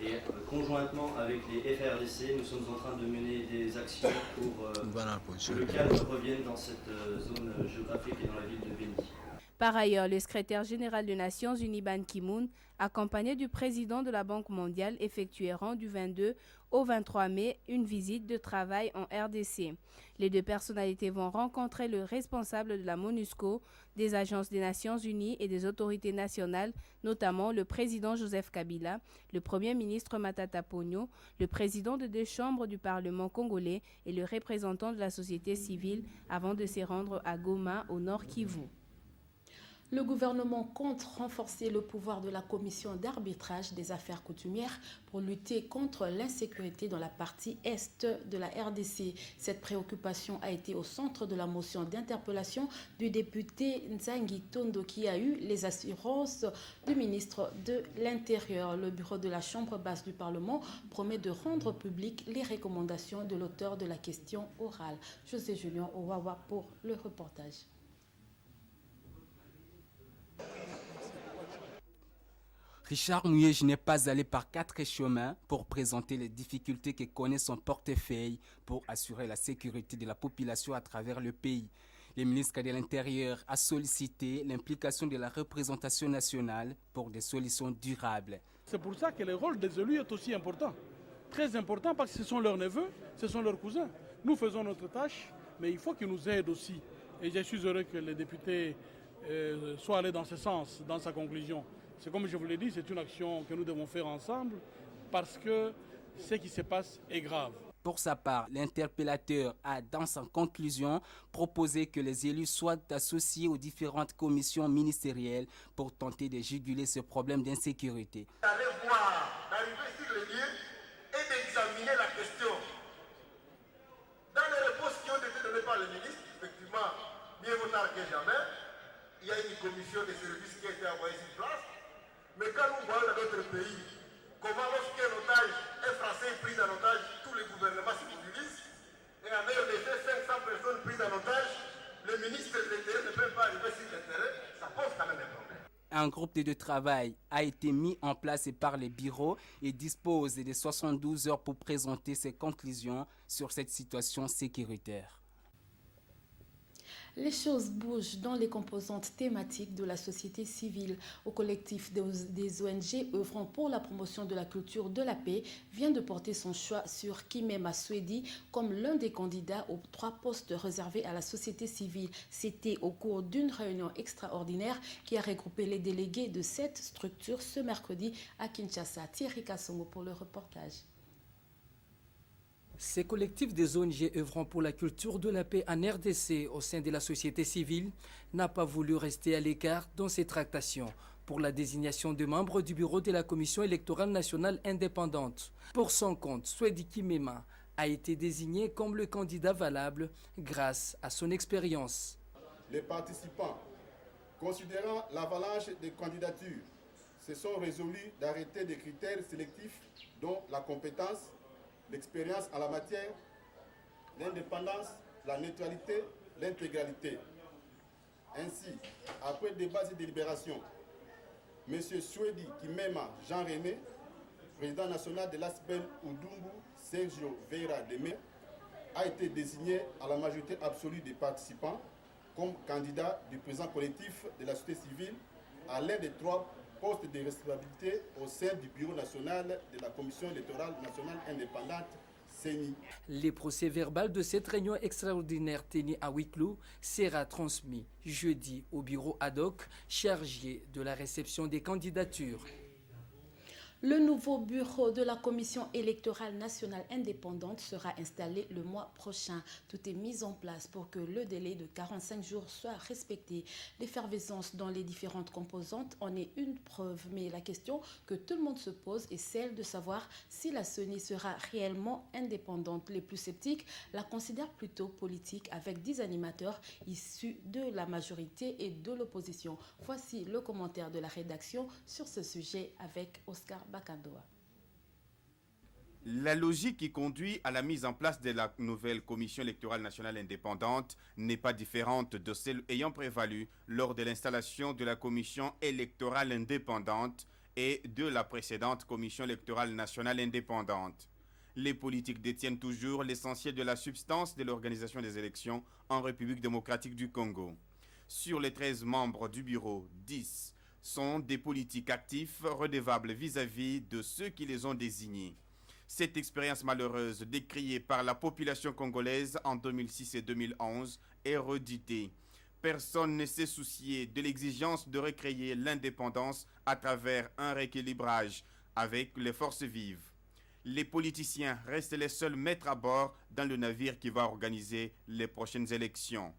Et conjointement avec les FARDC, nous sommes en train de mener des actions pour que le calme revienne dans cette zone géographique et dans la ville de Béni. Par ailleurs, le secrétaire général des Nations Unies Ban Ki-moon, accompagné du président de la Banque mondiale, effectueront du 22 au 23 mai une visite de travail en RDC. Les deux personnalités vont rencontrer le responsable de la MONUSCO, des agences des Nations Unies et des autorités nationales, notamment le président Joseph Kabila, le premier ministre Matata Ponyo, le président de 2 chambres du Parlement congolais et le représentant de la société civile avant de se rendre à Goma, au nord Kivu. Le gouvernement compte renforcer le pouvoir de la commission d'arbitrage des affaires coutumières pour lutter contre l'insécurité dans la partie est de la RDC. Cette préoccupation a été au centre de la motion d'interpellation du député Nzangi Tondo qui a eu les assurances du ministre de l'Intérieur. Le bureau de la Chambre basse du Parlement promet de rendre publiques les recommandations de l'auteur de la question orale. José Julien Owawa pour le reportage. Richard Muyej n'est pas allé par 4 chemins pour présenter les difficultés que connaît son portefeuille pour assurer la sécurité de la population à travers le pays. Le ministre de l'Intérieur a sollicité l'implication de la représentation nationale pour des solutions durables. C'est pour ça que le rôle des élus est aussi important. Très important parce que ce sont leurs neveux, ce sont leurs cousins. Nous faisons notre tâche, mais il faut qu'ils nous aident aussi. Et je suis heureux que les députés soient allés dans ce sens, dans sa conclusion. C'est comme je vous l'ai dit, c'est une action que nous devons faire ensemble parce que ce qui se passe est grave. Pour sa part, l'interpellateur a, dans sa conclusion, proposé que les élus soient associés aux différentes commissions ministérielles pour tenter de juguler ce problème d'insécurité. D'aller voir, d'arriver sur le lieu et d'examiner la question. Dans les réponses qui ont été données par le ministre, effectivement, mieux vaut tard que jamais, il y a une commission de services qui a été envoyée sur place. Mais quand nous voyons dans d'autres pays, comment lorsqu'un otage, un Français est pris en otage, tous les gouvernements se mobilisent, et en RDC, 500 personnes prises en otage, le ministre de l'Intérieur ne peut pas arriver sur le terrain, ça pose quand même un problème. Un groupe de travail a été mis en place par les bureaux et dispose de 72 heures pour présenter ses conclusions sur cette situation sécuritaire. Les choses bougent dans les composantes thématiques de la société civile. Au collectif des ONG œuvrant pour la promotion de la culture de la paix vient de porter son choix sur Kimema Swedi comme l'un des candidats aux 3 postes réservés à la société civile. C'était au cours d'une réunion extraordinaire qui a regroupé les délégués de cette structure ce mercredi à Kinshasa. Thierry Kassongo pour le reportage. Ces collectifs des ONG œuvrant pour la culture de la paix en RDC au sein de la société civile n'a pas voulu rester à l'écart dans ces tractations pour la désignation de membres du bureau de la Commission électorale nationale indépendante. Pour son compte, Swedi Kimema a été désigné comme le candidat valable grâce à son expérience. Les participants, considérant l'avalanche des candidatures, se sont résolus d'arrêter des critères sélectifs dont la compétence, l'expérience en la matière, l'indépendance, la neutralité, l'intégralité. Ainsi, après débat et délibération, M. Swedi Kimema Jean-René, président national de l'ASPEN Oudumbu Sergio Veira Deme, a été désigné à la majorité absolue des participants comme candidat du présent collectif de la société civile à l'un des 3 postes de responsabilité au sein du Bureau national de la Commission électorale nationale indépendante, CENI. Les procès-verbal de cette réunion extraordinaire tenue à huis clos sera transmis jeudi au bureau ad hoc chargé de la réception des candidatures. Le nouveau bureau de la Commission électorale nationale indépendante sera installé le mois prochain. Tout est mis en place pour que le délai de 45 jours soit respecté. L'effervescence dans les différentes composantes en est une preuve, mais la question que tout le monde se pose est celle de savoir si la CENI sera réellement indépendante. Les plus sceptiques la considèrent plutôt politique avec 10 animateurs issus de la majorité et de l'opposition. Voici le commentaire de la rédaction sur ce sujet avec Oscar Bakandoa. La logique qui conduit à la mise en place de la nouvelle Commission électorale nationale indépendante n'est pas différente de celle ayant prévalu lors de l'installation de la Commission électorale indépendante et de la précédente Commission électorale nationale indépendante. Les politiques détiennent toujours l'essentiel de la substance de l'organisation des élections en République démocratique du Congo. Sur les 13 membres du bureau, 10 sont des politiques actifs redevables vis-à-vis de ceux qui les ont désignés. Cette expérience malheureuse décriée par la population congolaise en 2006 et 2011 est redoutée. Personne ne s'est soucié de l'exigence de recréer l'indépendance à travers un rééquilibrage avec les forces vives. Les politiciens restent les seuls maîtres à bord dans le navire qui va organiser les prochaines élections.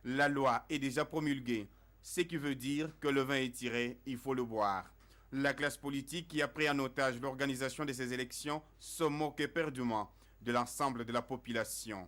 La loi est déjà promulguée, ce qui veut dire que le vin est tiré, il faut le boire. La classe politique qui a pris en otage l'organisation de ces élections se moque éperdument de l'ensemble de la population.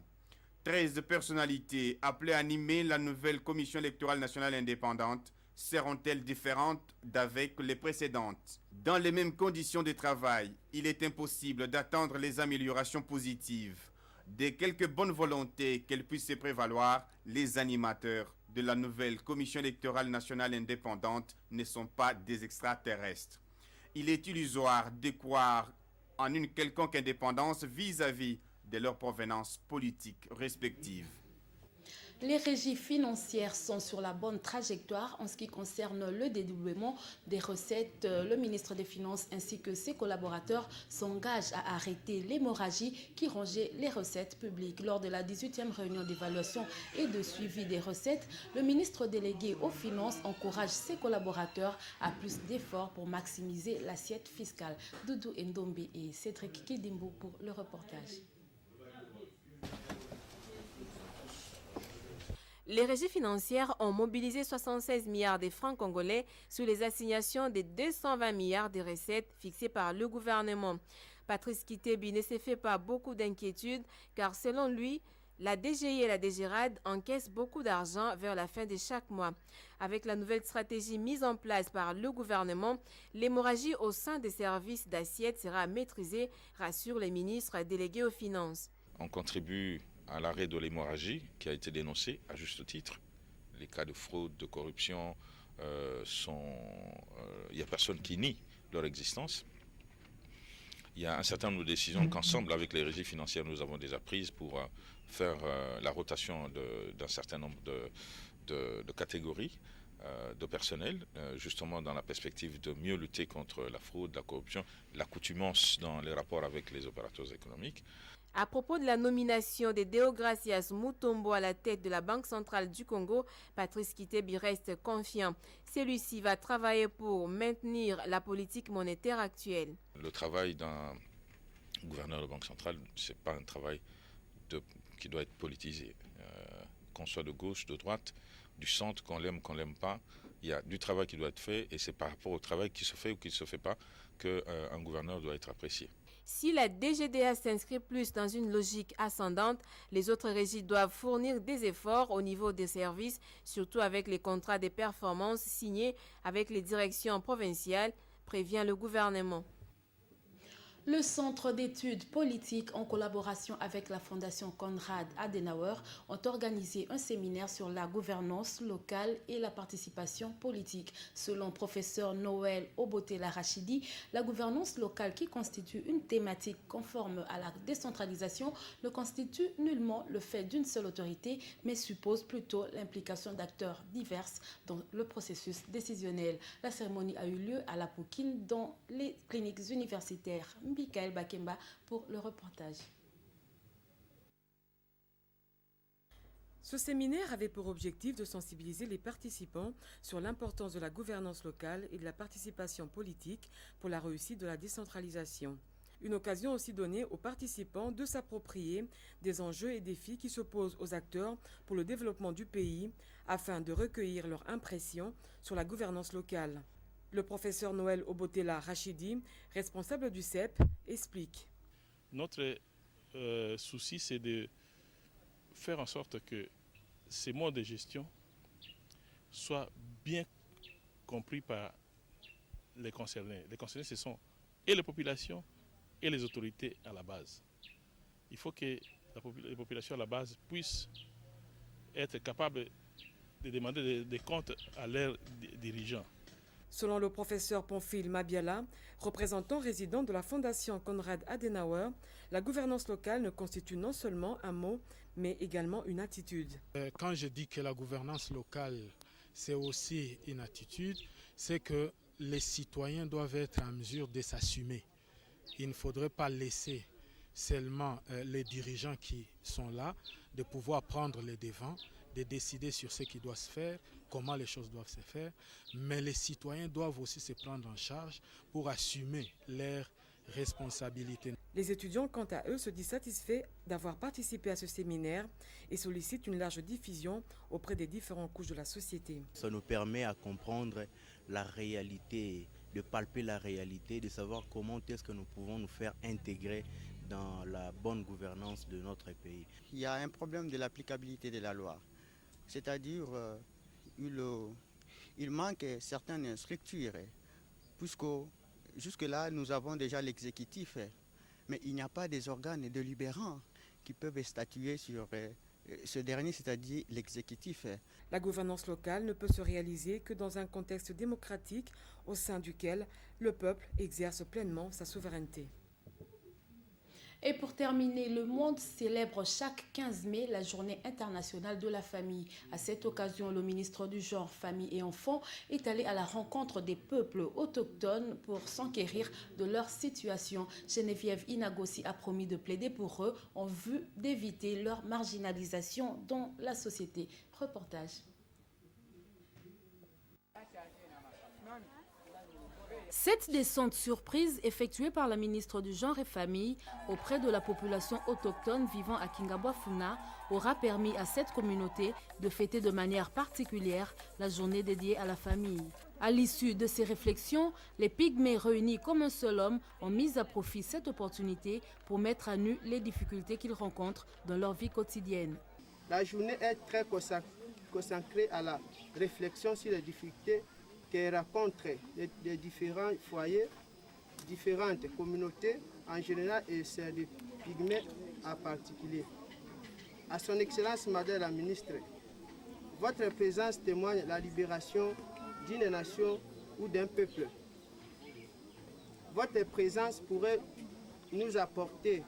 13 personnalités appelées à animer la nouvelle Commission électorale nationale indépendante seront-elles différentes d'avec les précédentes? Dans les mêmes conditions de travail, il est impossible d'attendre les améliorations positives. De quelques bonnes volontés qu'elles puissent se prévaloir, les animateurs de la nouvelle Commission électorale nationale indépendante ne sont pas des extraterrestres. Il est illusoire de croire en une quelconque indépendance vis-à-vis de leur provenance politique respective. Les régies financières sont sur la bonne trajectoire en ce qui concerne le dédoublement des recettes. Le ministre des Finances ainsi que ses collaborateurs s'engagent à arrêter l'hémorragie qui rongeait les recettes publiques. Lors de la 18e réunion d'évaluation et de suivi des recettes, le ministre délégué aux Finances encourage ses collaborateurs à plus d'efforts pour maximiser l'assiette fiscale. Doudou Ndombe et Cédric Kidimbo pour le reportage. Les régies financières ont mobilisé 76 milliards de francs congolais sous les assignations des 220 milliards de recettes fixées par le gouvernement. Patrice Kitebi ne se fait pas beaucoup d'inquiétude car selon lui, la DGI et la DGRAD encaissent beaucoup d'argent vers la fin de chaque mois. Avec la nouvelle stratégie mise en place par le gouvernement, l'hémorragie au sein des services d'assiette sera maîtrisée, rassurent les ministres délégués aux finances. On contribue à l'arrêt de l'hémorragie qui a été dénoncé à juste titre. Les cas de fraude, de corruption, il n'y a personne qui nie leur existence. Il y a un certain nombre de décisions qu'ensemble, avec les régies financières, nous avons déjà prises pour faire la rotation d'un certain nombre de catégories de personnel, justement dans la perspective de mieux lutter contre la fraude, la corruption, l'accoutumance dans les rapports avec les opérateurs économiques. À propos de la nomination de Deogracias Mutombo à la tête de la Banque centrale du Congo, Patrice Kitebi reste confiant. Celui-ci va travailler pour maintenir la politique monétaire actuelle. Le travail d'un gouverneur de banque centrale, ce n'est pas un travail qui doit être politisé. Qu'on soit de gauche, de droite, du centre, qu'on l'aime, qu'on ne l'aime pas, il y a du travail qui doit être fait et c'est par rapport au travail qui se fait ou qui ne se fait pas qu'un gouverneur doit être apprécié. Si la DGDA s'inscrit plus dans une logique ascendante, les autres régies doivent fournir des efforts au niveau des services, surtout avec les contrats de performance signés avec les directions provinciales, prévient le gouvernement. Le Centre d'études politiques, en collaboration avec la Fondation Konrad Adenauer, ont organisé un séminaire sur la gouvernance locale et la participation politique. Selon professeur Noël Obotela Rachidi, la gouvernance locale, qui constitue une thématique conforme à la décentralisation, ne constitue nullement le fait d'une seule autorité, mais suppose plutôt l'implication d'acteurs divers dans le processus décisionnel. La cérémonie a eu lieu à la Poukine, dans les cliniques universitaires. Mikael Bakemba pour le reportage. Ce séminaire avait pour objectif de sensibiliser les participants sur l'importance de la gouvernance locale et de la participation politique pour la réussite de la décentralisation. Une occasion aussi donnée aux participants de s'approprier des enjeux et défis qui s'opposent aux acteurs pour le développement du pays afin de recueillir leurs impressions sur la gouvernance locale. Le professeur Noël Obotela Rachidi, responsable du CEP, explique. Notre souci, c'est de faire en sorte que ces modes de gestion soient bien compris par les concernés. Les concernés, ce sont et les populations et les autorités à la base. Il faut que les populations à la base puissent être capables de demander des comptes à leurs dirigeants. Selon le professeur Pamphile Mabiala, représentant résident de la Fondation Konrad Adenauer, la gouvernance locale ne constitue non seulement un mot, mais également une attitude. Quand je dis que la gouvernance locale, c'est aussi une attitude, c'est que les citoyens doivent être en mesure de s'assumer. Il ne faudrait pas laisser seulement les dirigeants qui sont là de pouvoir prendre les devants, de décider sur ce qui doit se faire, comment les choses doivent se faire, mais les citoyens doivent aussi se prendre en charge pour assumer leurs responsabilités. Les étudiants, quant à eux, se disent satisfaits d'avoir participé à ce séminaire et sollicitent une large diffusion auprès des différentes couches de la société. Ça nous permet à comprendre la réalité, de palper la réalité, de savoir comment est-ce que nous pouvons nous faire intégrer dans la bonne gouvernance de notre pays. Il y a un problème de l'applicabilité de la loi, c'est-à-dire il manque certaines structures, puisque jusque-là nous avons déjà l'exécutif, mais il n'y a pas des organes délibérants qui peuvent statuer sur ce dernier, c'est-à-dire l'exécutif. La gouvernance locale ne peut se réaliser que dans un contexte démocratique au sein duquel le peuple exerce pleinement sa souveraineté. Et pour terminer, le monde célèbre chaque 15 mai la journée internationale de la famille. À cette occasion, le ministre du Genre, Famille et Enfants est allé à la rencontre des peuples autochtones pour s'enquérir de leur situation. Geneviève Inagossi a promis de plaider pour eux en vue d'éviter leur marginalisation dans la société. Reportage. Cette descente surprise effectuée par la ministre du Genre et Famille auprès de la population autochtone vivant à Kingabwafuna aura permis à cette communauté de fêter de manière particulière la journée dédiée à la famille. À l'issue de ces réflexions, les Pygmées réunis comme un seul homme ont mis à profit cette opportunité pour mettre à nu les difficultés qu'ils rencontrent dans leur vie quotidienne. La journée est très consacrée à la réflexion sur les difficultés qui rencontrent les différents foyers, différentes communautés en général et celles des Pygmées en particulier. À son Excellence Madame la Ministre, votre présence témoigne la libération d'une nation ou d'un peuple. Votre présence pourrait nous apporter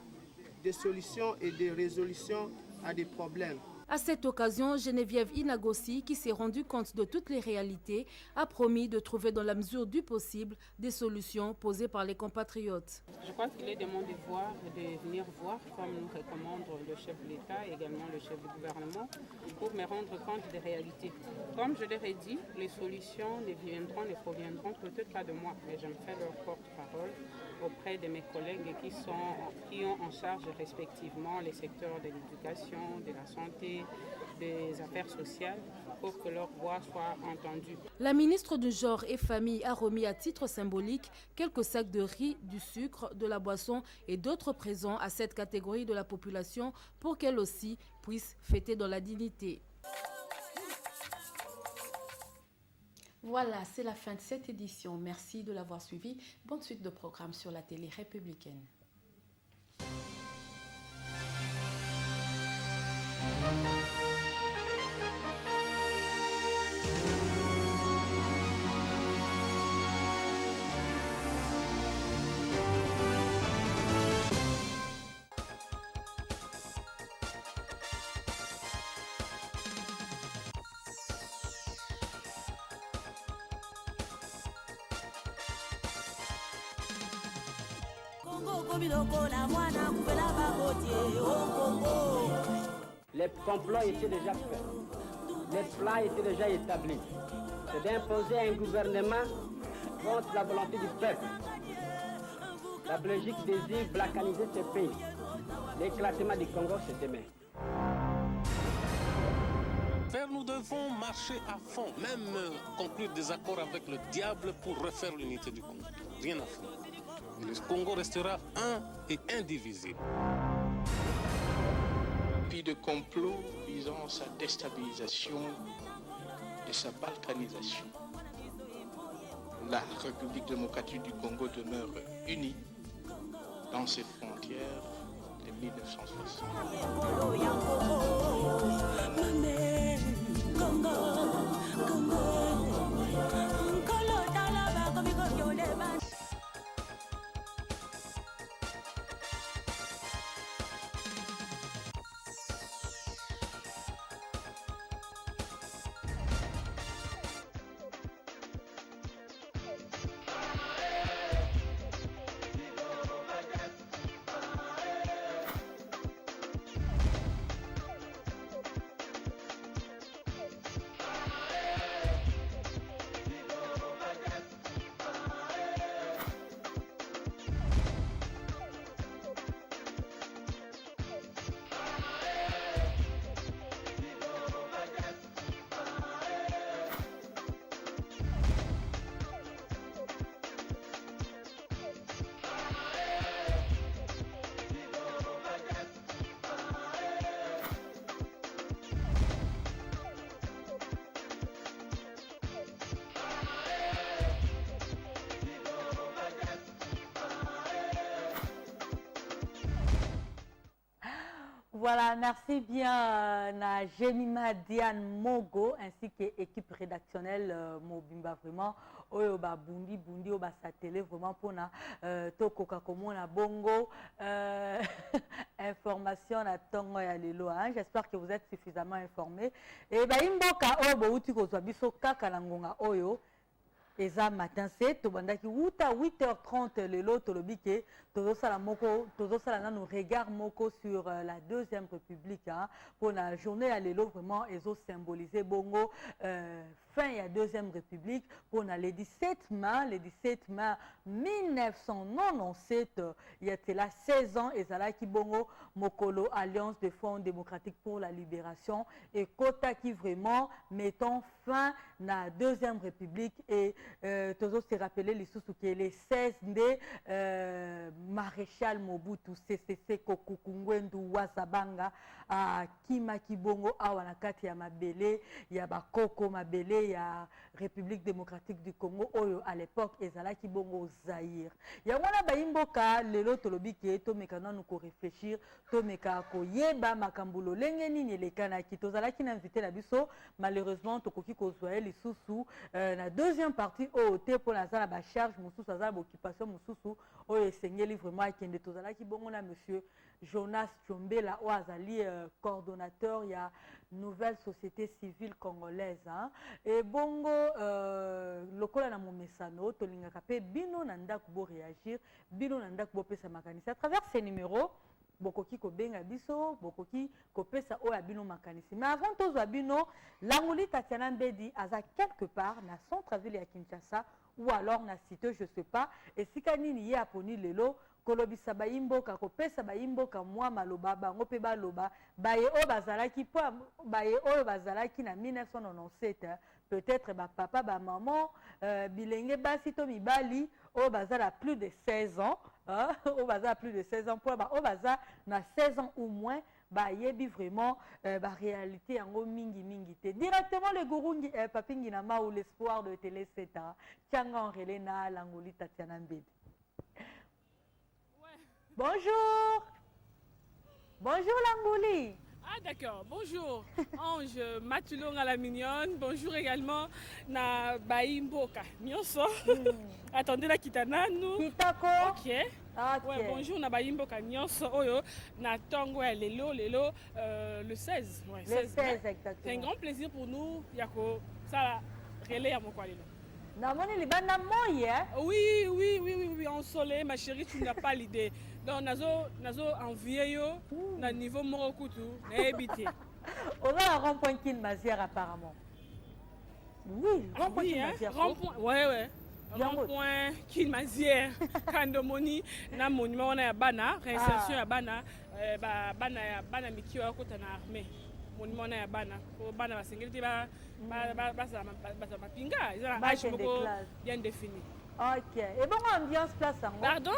des solutions et des résolutions à des problèmes. À cette occasion, Geneviève Inagossi, qui s'est rendue compte de toutes les réalités, a promis de trouver dans la mesure du possible des solutions posées par les compatriotes. Je crois qu'il est de mon devoir de venir voir, comme nous recommande le chef de l'État et également le chef du gouvernement, pour me rendre compte des réalités. Comme je leur ai dit, les solutions ne proviendront peut-être pas de moi, mais je me fais leur porte-parole auprès de mes collègues qui ont en charge respectivement les secteurs de l'éducation, de la santé, des affaires sociales, pour que leur voix soit entendue. La ministre du Genre et Famille a remis à titre symbolique quelques sacs de riz, du sucre, de la boisson et d'autres présents à cette catégorie de la population pour qu'elle aussi puisse fêter dans la dignité. Voilà, c'est la fin de cette édition. Merci de l'avoir suivi. Bonne suite de programmes sur la télé républicaine. Les complots étaient déjà faits, les plans étaient déjà établis. C'est d'imposer un gouvernement contre la volonté du peuple. La Belgique désire balkaniser ce pays. L'éclatement du Congo, c'est demain. Nous devons marcher à fond, même conclure des accords avec le diable pour refaire l'unité du Congo. Rien à faire. Le Congo restera un et indivisible. Puis de complot visant sa déstabilisation et sa balkanisation. La République démocratique du Congo demeure unie dans ses frontières de 1960. Voilà, merci bien na Jemima Diane Mogo ainsi que équipe rédactionnelle Mobimba vraiment oyo ba bundi o ba satellé vraiment pour na tokoka komona bongo information na tongo ya lelo hein. J'espère que vous êtes suffisamment informés et ba imboka oyo bo uti kozwa biso kaka na ngonga oyo eza matin c'est tobandaki wuta 8h30 lelo tolobi ke tozosala nanu regard moko sur la deuxième république hein, pour la journée ya lelo vraiment ezo symboliser bongo fin ya deuxième république pour na le 17 mai 1997 il y a là 16 ans ezalaki bongo mokolo Alliance de Front démocratique pour la libération et kotaki vraiment mettons fin na deuxième république et toujours se rappeler lisusu que les 16 de maréchal Mobutu CCC Kokukungwendu Wazabanga Kima Kibongo awa na kati ya mabele ya bakoko mabele ya République démocratique du Congo oyo à l'époque ezalaki bongo Zaïre ya wana baimboka lelo tolobi ke to mekana nous ko réfléchir to meka ko yeba makambulo lenge nini elekanaki tozalaki na invité na biso malheureusement tokoki kozwa lisusu na deuxième partie ote pour la zala ba charge mususu azala occupation mususu oyo esengeli vraiment akende tozalaki bongo na monsieur Jonas Tchombela Oazali coordonnateur ya nouvelle société civile congolaise hein. Et bongo lokola na momesano tolingaka pe bino na ndako bo réagir bino na ndako bo pesa makanisi à travers ces numéros bokoki ko benga biso bokoki ko pesa oya bino makanisi mais avant tozwa bino Languli Tatiana Mbedi aza quelque part na centre-ville ya Kinshasa ou alors na site je sais pas et sikanini ya poni lelo kolobisa baimboka kopesa baimboka mwa maloba bango pe baloba baye o bazalaki po baye o bazalaki na 1997 peut-être ba papa ba maman bilenge basi to mibali o bazala plus de 16 ans o bazala plus de 16 ans po ba o bazala na 16 ans ou moins ba yebi vraiment ba réalité yango mingi te directement le gurungi papingi na ma ou l'espoir de télé 7 ans tianga en relais na Languli Tatiana Mbedi. Bonjour. Bonjour Languli. Ah d'accord, bonjour. Ange Matulonga la mignonne. Bonjour également na Baimboka. Nyonso. Attendez la kitana nous. Kitako. OK. Ouais, bonjour na Baimboka Nyonso oyo na tongo ya lelo le 16. Ouais, le 16 exactement. C'est un grand plaisir pour nous yako ça relais à moko lelo. Oui, en soleil, ma chérie, tu n'as pas l'idée. Donc, nazo envié yo, na niveau morokutu, na habité. On a un rond-point Kinmazière apparemment. Oui, rond-point Kinmazière. Ouais. Rond-point Kinmazière, Kandomoni, na monument on a bana, réinsertion ya bana, bana mikio ya kota na armée. Monument na bana, ko bana basengeli ba pinga, ils ont âge bien défini. OK. Et bon ambiance place en Pardon?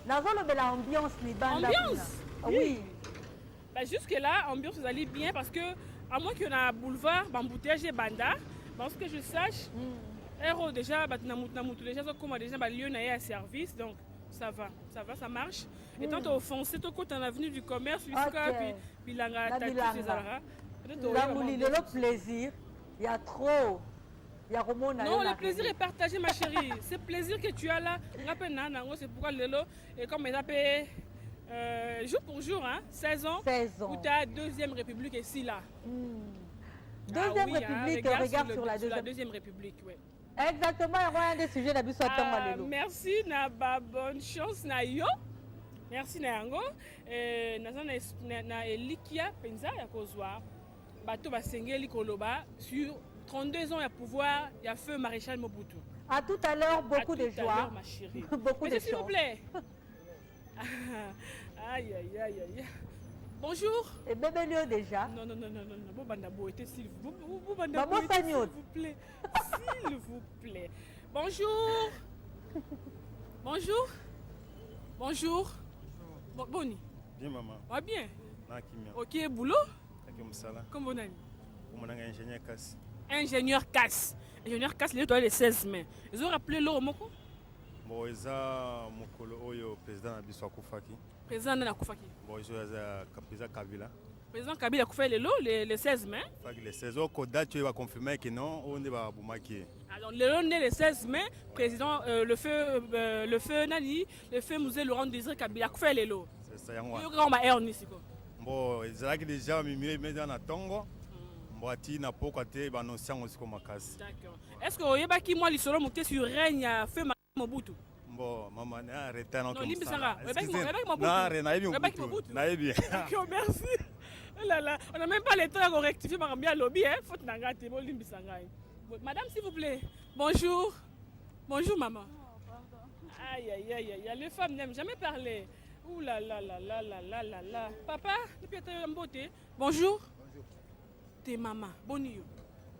Nazolo bela ambiance ni banda. Ambiance? Oui. Bah jusque là ambiance vous allez bien parce que à moins qu'il y a un boulevard bambouteage et banda, parce que je sache héros déjà déjà comme déjà lieu na service donc ça va, ça marche. Et tant au fond, c'est au côté en avenue du commerce, puis Bilanga, le plaisir, il y a trop. Non, le plaisir est partagé, ma chérie. C'est plaisir que tu as là. C'est pourquoi Lelo, et comme il appelle jour pour jour, hein, 16 ans, où tu as Deuxième République ici, là. Deuxième République, regarde sur la Deuxième République, oui. Exactement, il y a un des sujets d'abus à temps. Merci, bonne chance, Nayo. Merci, Nayango. Na Elikia Penza, ya kozwa. Bato basengeli koloba sur 32 ans, il y a pouvoir, il y a feu maréchal Mobutu. À tout à l'heure, beaucoup de joie. Ma chérie. Beaucoup de s'il vous plaît. Aïe. Bonjour. Et bébé Léo déjà. Non. Bobandabo était s'il vous plaît. S'il vous plaît. Bonjour. Boni. Bien maman. Va bien. OK, boulot. Comment on a ingénieur Casse. Les doigts les 16 mai. Ils ont rappelé l'eau moko. Bon, eza mokolo oyo président Abiswa Koufaki. Président na Koufaki. Bon, je suis président Kabila. Président Kabila a fait le 16 mai. Le 16 mai, tu vas confirmer que non, on est à Boumaki. Alors, le 16 mai, président, le feu Nani, le feu musée Laurent Désiré Kabila a fait le lot. C'est ça, yango. Bon, ils ont déjà mis dans la tongo. Bon, tu n'as pas côté, bah non, c'est aussi comme Makasi. D'accord. Est-ce que vous avez qui moi l'histoire monté sur règne à feu Mobutu? Bon, maman, arrêtez non comme ça. D'accord, merci. Oh là là, on n'a même pas le temps de rectifier par bien lobby, hein. Faut n'arrêter bon limbisangai. Madame, s'il vous plaît. Bonjour. Bonjour, maman. Aïe, aïe, aïe, aïe. Les femmes n'aiment jamais parler. Ouh là là là là là là là là. Papa, depuis que tu es en beauté. Bonjour. Bonjour. T'es maman. Bonne nuit.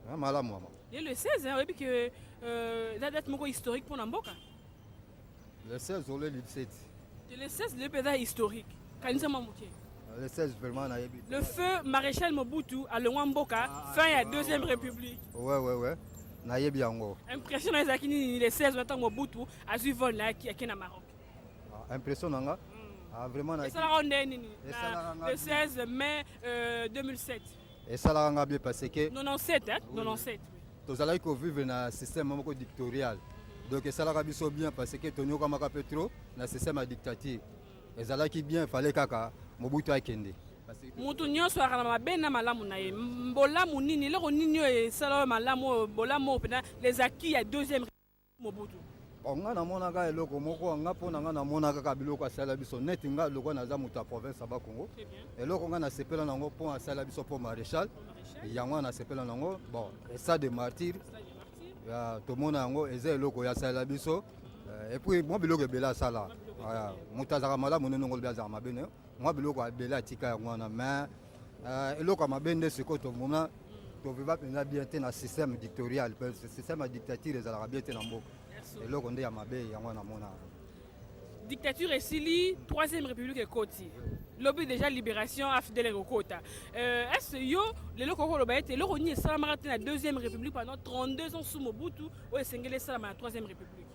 Ah, madame, maman. Et le 16, hein, que la date historique pour Namboka. Le 16 ou le 17. Le 16, le pédale historique. Le 16, vraiment, le feu maréchal Mobutu à Luamboka, fin à la Deuxième République. Ouais. Impressionnant, les 16 ans Mobutu a suivi là qui est au Maroc. Impressionnant, vraiment. Et ça le 16 mai 2007. Et ça l'a bien passé que. 97, hein? 97. Tous allons vivre dans un système dictatorial. Donc ça l'a bien passé que Tonio Kamaka Petro dans un système dictature. Et ça l'a bien, il fallait kaka. Mobutu akende. Mutu nyonso akana mabe na malamu na ye. Mbolamu nini loko nini e sala malamu bolamu pena les acquis ya deuxième Mobutu. Nga na mona ka eloko moko nga pona nga na mona ka biloko asala biso net nga loko na za muta province ba Congo. Eloko nga na sepela nango pon asala biso po maréchal. Yango na sepela nango bon ça de martyr. Ya to mona yango eza eloko ya sala biso. Et puis bon biloko ebela sala. Mutazaka malamu neno ngolo biaza mabene. Moi biloko abela tika yango na mais eloko mabende siko to mona to viva pena bien te na système dictatorial parce que système dictature ezala bien te na mboka. Eloko nde ya mabe yango na mona. Dictature esili, troisième république et Koti. Lobby déjà libération a fidèle Kota. Est-ce yo le loko ko loba ete loko ni sala marate na deuxième république pendant 32 ans sous Mobutu ou esengele sala na troisième république.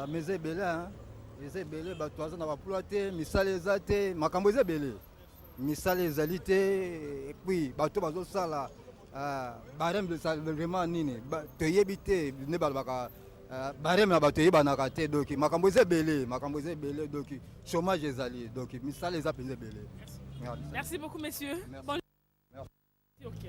Mais ebele hein. Eza ebele bato aza na baploa te misala eza te makambo eza ebele misala ezali te epuis bato bazosala bareme vraiment nini toyebi te nde balobaka bareme na bato eyebanaka te donc makambo eza ebele donc chômage ezali donc misala eza mpenza ebele. Merci beaucoup messieurs. Bon. Ok.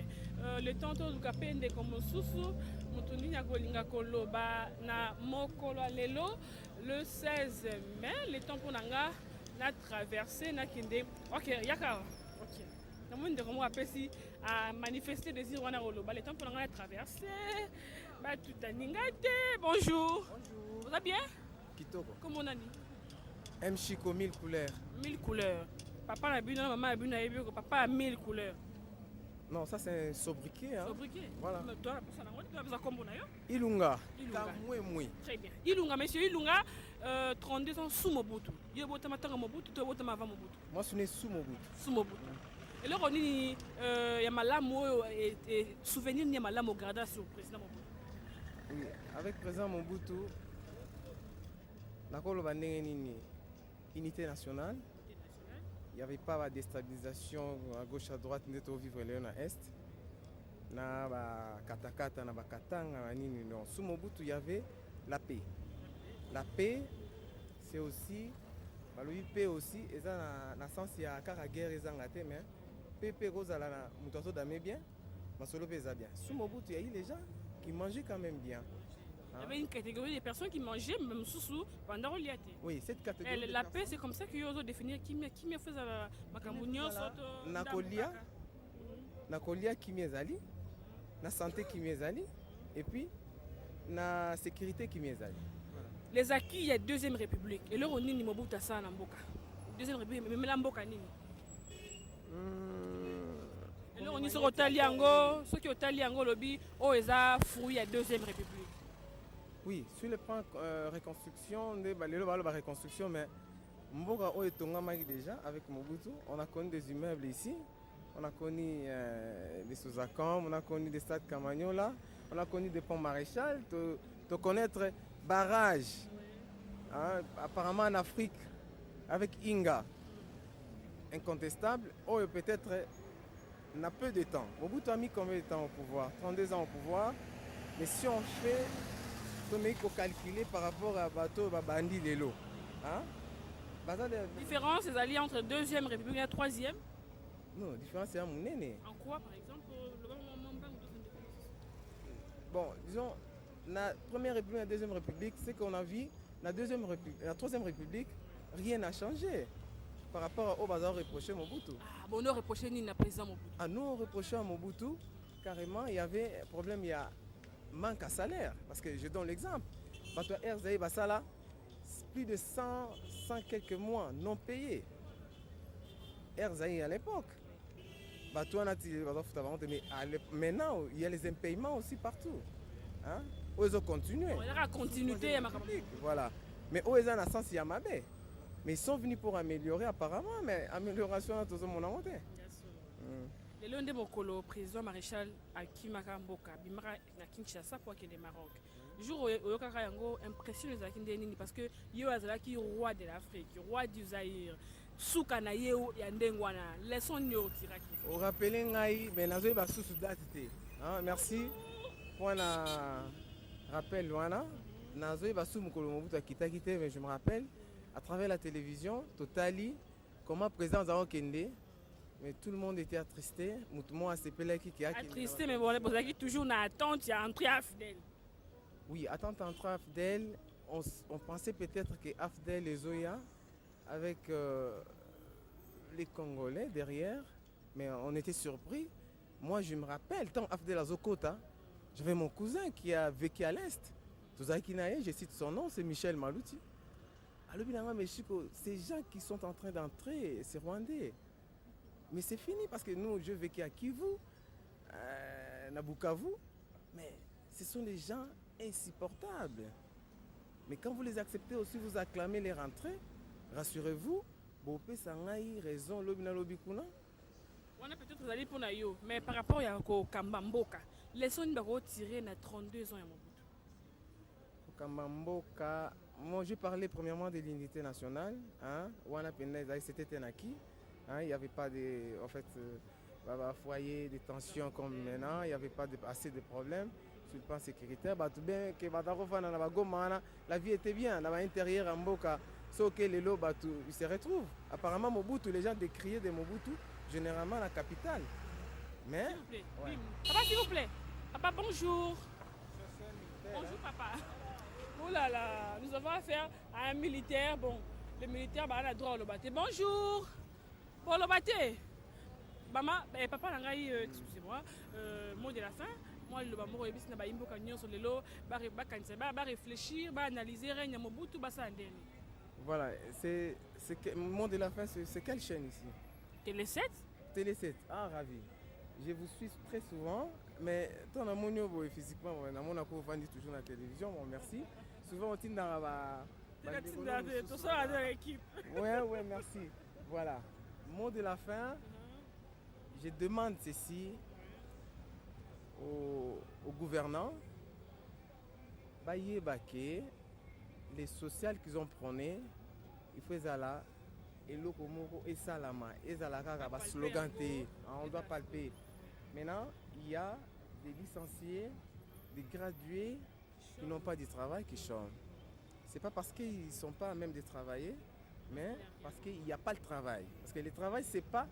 Le tonton Lukapende comme susu mutuni nyakolinga koloba na mokolo lelo le 16 mai le tempo nanga na traversé na kinde. OK, yaka. OK. Na monde comme apesi a manifester désir wana koloba le tempo nanga na traversé. Ba tutaningate. Bonjour. Bonjour. Vous allez bien? Kitoko. Comment on a dit? Mchiko 1000 couleurs. 1000 couleurs. Papa na bino maman na bino na yebi ko papa a 1000 couleurs. Non, ça c'est un sobriquet. Hein. Sobriquet. Voilà. Ilunga. Kamoué. Très bien. Ilunga, monsieur Ilunga, 32 ans sous Mobutu. Il y a beaucoup de Mobutu, tu as beaucoup de Mobutu. Moi, je suis sous Mobutu. Sous Mobutu. Et là, on dit il y a malamo et souvenir il y a malamo gardé sur le président Mobutu. Oui, avec le président Mobutu, la unité nationale. Il n'y avait pas de déstabilisation à gauche à droite, nous étions vivre à l'est. Na ba katakata na ba katanga na nini non. Sous Mobutu il y avait la paix. La paix c'est aussi balobi paix aussi et ça na sens il y a car guerre ezanga te mais paix rozala na muto d'amé bien, masolo pesa bien. Sous Mobutu il y a eu les gens qui mangeaient quand même bien. Il y avait une catégorie de personnes qui mangeaient même sous pendant l'oliate. Oui, cette catégorie. La paix, c'est comme ça qu'ils ont défini qui me fait la macambunio soto. Nakolia qui m'ezali, na santé qui m'ezali, et puis na sécurité qui m'ezali. Les acquis, il y a deuxième république. Et là on nini Mobutu ça na mboka. Deuxième république, mais la mboka nini. Et là on y sur Otaliango, ceux qui Otaliango lobby, oh ils a fruit la deuxième république. Oui, sur le plan reconstruction, la reconstruction, mais Mboka est déjà avec Mobutu. On a connu des immeubles ici, on a connu des sous-accoms, on a connu des stades Camagnola, on a connu des ponts maréchal, de connaître barrages hein, apparemment en Afrique, avec Inga, incontestable, peut-être n'a peu de temps. Mobutu a mis combien de temps au pouvoir? 32 ans au pouvoir. Mais si on fait, il faut calculer par rapport à Bateau Babandi Lelo. Hein? Différence, c'est alliés entre deuxième République et la troisième? Non, différence c'est un mounene. En quoi, par exemple? Bon, disons, la première République et la deuxième République, c'est qu'on a vu, la troisième République, rien n'a changé par rapport au bazar reproché Mobutu. Ah, bon, on reproché ni la président Mobutu. Ah, nous, on reprochait à Mobutu, carrément, il y avait un problème, il y a manque à salaire. Parce que je donne l'exemple. Bato Erzaï Basala, plus de 100 quelques mois non payés. Erzaï à l'époque. Bato mais maintenant, il y a les impayements aussi partout. Hein? Ils ont continué. Il y a la continuité. Voilà. Mais eux, ils ont un sens Yamabé. Mais ils sont venus pour améliorer apparemment, mais amélioration, tout le monde a monté. Le lundi, le président maréchal Akimaka Mboka, Bimara na Kinshasa pour qu'il Maroc. Le jour où il y a impressionné parce que il y a le roi de l'Afrique, le roi du Zaïre, Soukana Yeo Yandengwana, laissons nous tirer. Au rappelé ngai, mais nazo ba sous date. Merci pour la rappel wana. Nazo ba sous mukolo Mobutu kita kité, mais je me rappelle à travers la télévision, Totali, comment président Zaro Kende. Mais tout le monde était attristé. Moi, c'est Pelé qui a attristé, mais bon, c'est toujours une attente, il y a entré Afdel. Oui, attente entre Afdel. On pensait peut-être que Afdel et Zoya, avec les Congolais derrière, mais on était surpris. Moi, je me rappelle, tant Afdel Azokota, j'avais mon cousin qui a vécu à l'Est. Je cite son nom, c'est Michel Malouti. Alors, ces gens qui sont en train d'entrer, c'est Rwandais. Mais c'est fini parce que nous, je vécu à Kivu, à Bukavu, mais ce sont des gens insupportables. Mais quand vous les acceptez aussi, vous acclamez les rentrées, rassurez-vous, Bopé Sangaï, raison, Lobina Lobikuna. On a peut-être allé pour Nayo, mais par rapport à Kambamboka, les sons de tirés à 32 ans à Mobutu. Kambamboka, moi je parlais premièrement de l'unité nationale, hein, c'était un acquis. Hein, il n'y avait pas de foyer de tension comme maintenant, il n'y avait pas assez de problèmes sur le plan sécuritaire. La vie était bien, à l'intérieur en Mboka, sauf que les lots ils se retrouvent. Apparemment, Mobutu, les gens décriaient de Mobutu, généralement la capitale. Mais. S'il vous plaît. Ouais. Papa, s'il vous plaît. Papa, bonjour. Bonjour, papa. Oh là là, nous avons affaire à un militaire. Bon, le militaire a le droit au bâté. Bonjour. Pour le bâté, maman, papa excusez-moi, mot de la fin. Moi, le maman est bien, il y sur le lot, réfléchir, analyser, Mobutu, voilà, c'est le mot de la fin, c'est quelle chaîne ici? Télé 7. Télé 7, ah ravi. Je vous suis très souvent, mais ton amour physiquement, on a toujours la télévision, bon merci. Souvent, on est dans la équipe. Ouais, merci. Voilà. Mot de la fin, je demande ceci aux gouvernants, les sociales qu'ils ont prônées, il faut là, et l'okomoko et salama, et zalaka slogan, on doit palper. Maintenant, il y a des licenciés, des gradués qui n'ont pas de travail qui chôment. C'est pas parce qu'ils ne sont pas à même de travailler, mais parce qu'il n'y a pas le travail. Parce que le travail, c'est pas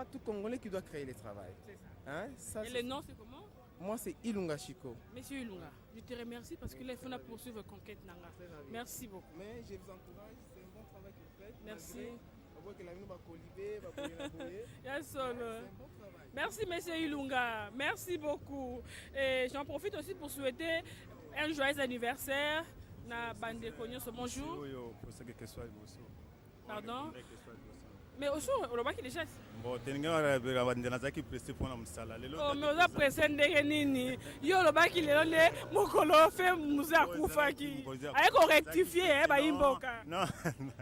tout Congolais qui doit créer le travail. C'est ça. Hein? Ça, et le nom, c'est comment? Moi, c'est Ilunga Chico. Monsieur Ilunga, je te remercie parce que là, il faut poursuivre conquête Nanga. Merci beaucoup. Mais je vous encourage, c'est un bon travail que vous faites. Merci. Bon merci, monsieur Ilunga. Merci beaucoup. Et j'en profite aussi pour souhaiter un joyeux anniversaire. Na bande Konyoso, bonjour. Pardon? Mais aussi, on va qui déjà. Bon, tu pressé pour la musala. Oh, mais on a pressé ndenge nini. Yo le baki le donné mokolo fait muza kufa qui. Avec on rectifier ba imboka. Non.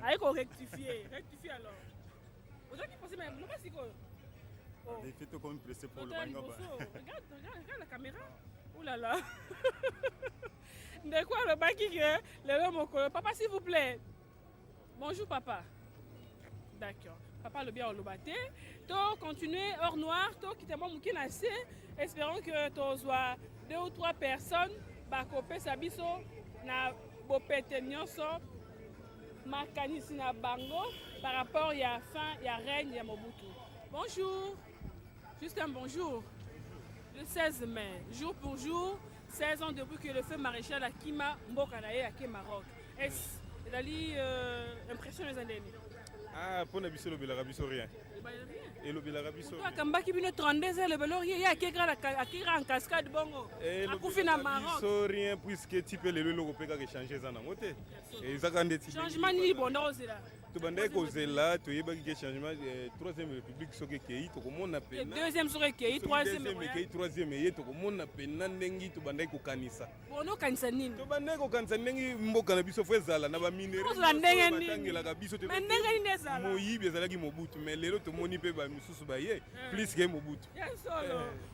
Avec on rectifier alors. Vous avez pensé même non pas. Les fait comme pressé pour le banga. Regarde la caméra. Ouh là là. De quoi le baki que le mokolo? Papa, s'il vous plaît. Bonjour, papa. D'accord. Papa, le bien au lobaté. To continuer hors noir, to quitter mon assez. Espérons que tu sois 2 ou 3 personnes. Bakope sabiso na bopete nyonso. Makanisi na bango par rapport à fin, il y a règne, il y a Mobutu. Bonjour. Juste un bonjour. Le 16 mai, jour pour jour, 16 ans depuis que le feu maréchal Akima Mbokanaye a quitté Maroc. Est-ce impression les années? Ah, pour ne pas le rabisso rien. Et le Bilarabiso. Kamba qui vient 32 ans, le Belor, il y a qui en cascade bongo. Et le Bilarabiso rien puisque tu peux le européen qui changer ça dans côté. Et ça quand tu changement ni bon dans là. Tu bandé causer là, tu y a qui changement troisième république so que qui to comme on appelle. Deuxième so que troisième et troisième et to comme on appelle nandengi tu bandé ko kanisa. Bono kanisa nini? Tu bandé ko kanisa nengi mboka na biso fezala na ba minere. Batangela ka biso te. Mais nengi ni ezala. Moyibi ezala ki Mobutu mais lelo to moni pe ba misusu ba ye plus que Mobutu.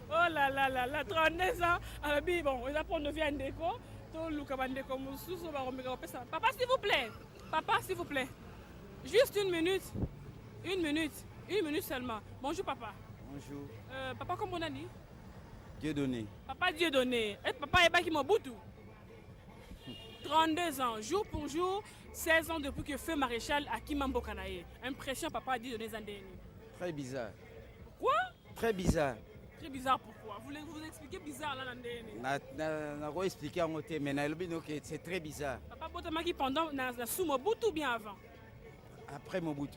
Oh là là là là 32 ans alors bon, ils apprennent de viande déco. To luka bandeko mususu ba romeka pesa. Papa s'il vous plaît. Papa s'il vous plaît. Juste une minute. Une minute seulement. Bonjour papa. Bonjour. Papa comment on a dit? Dieudonné. Papa Dieudonné. Et papa est pas qui Mobutu. 32 ans, jour pour jour, 16 ans depuis que feu maréchal Akima Mbokanaye. Impression papa Dieudonné Zandéni. Très bizarre. Quoi? Très bizarre. Très bizarre pourquoi? Vous expliquer bizarre là Zandéni? Na ko expliquer en côté mais na lobi que c'est très bizarre. Papa Botamaki pendant na sous Mobutu ou bien avant? Après Mobutu.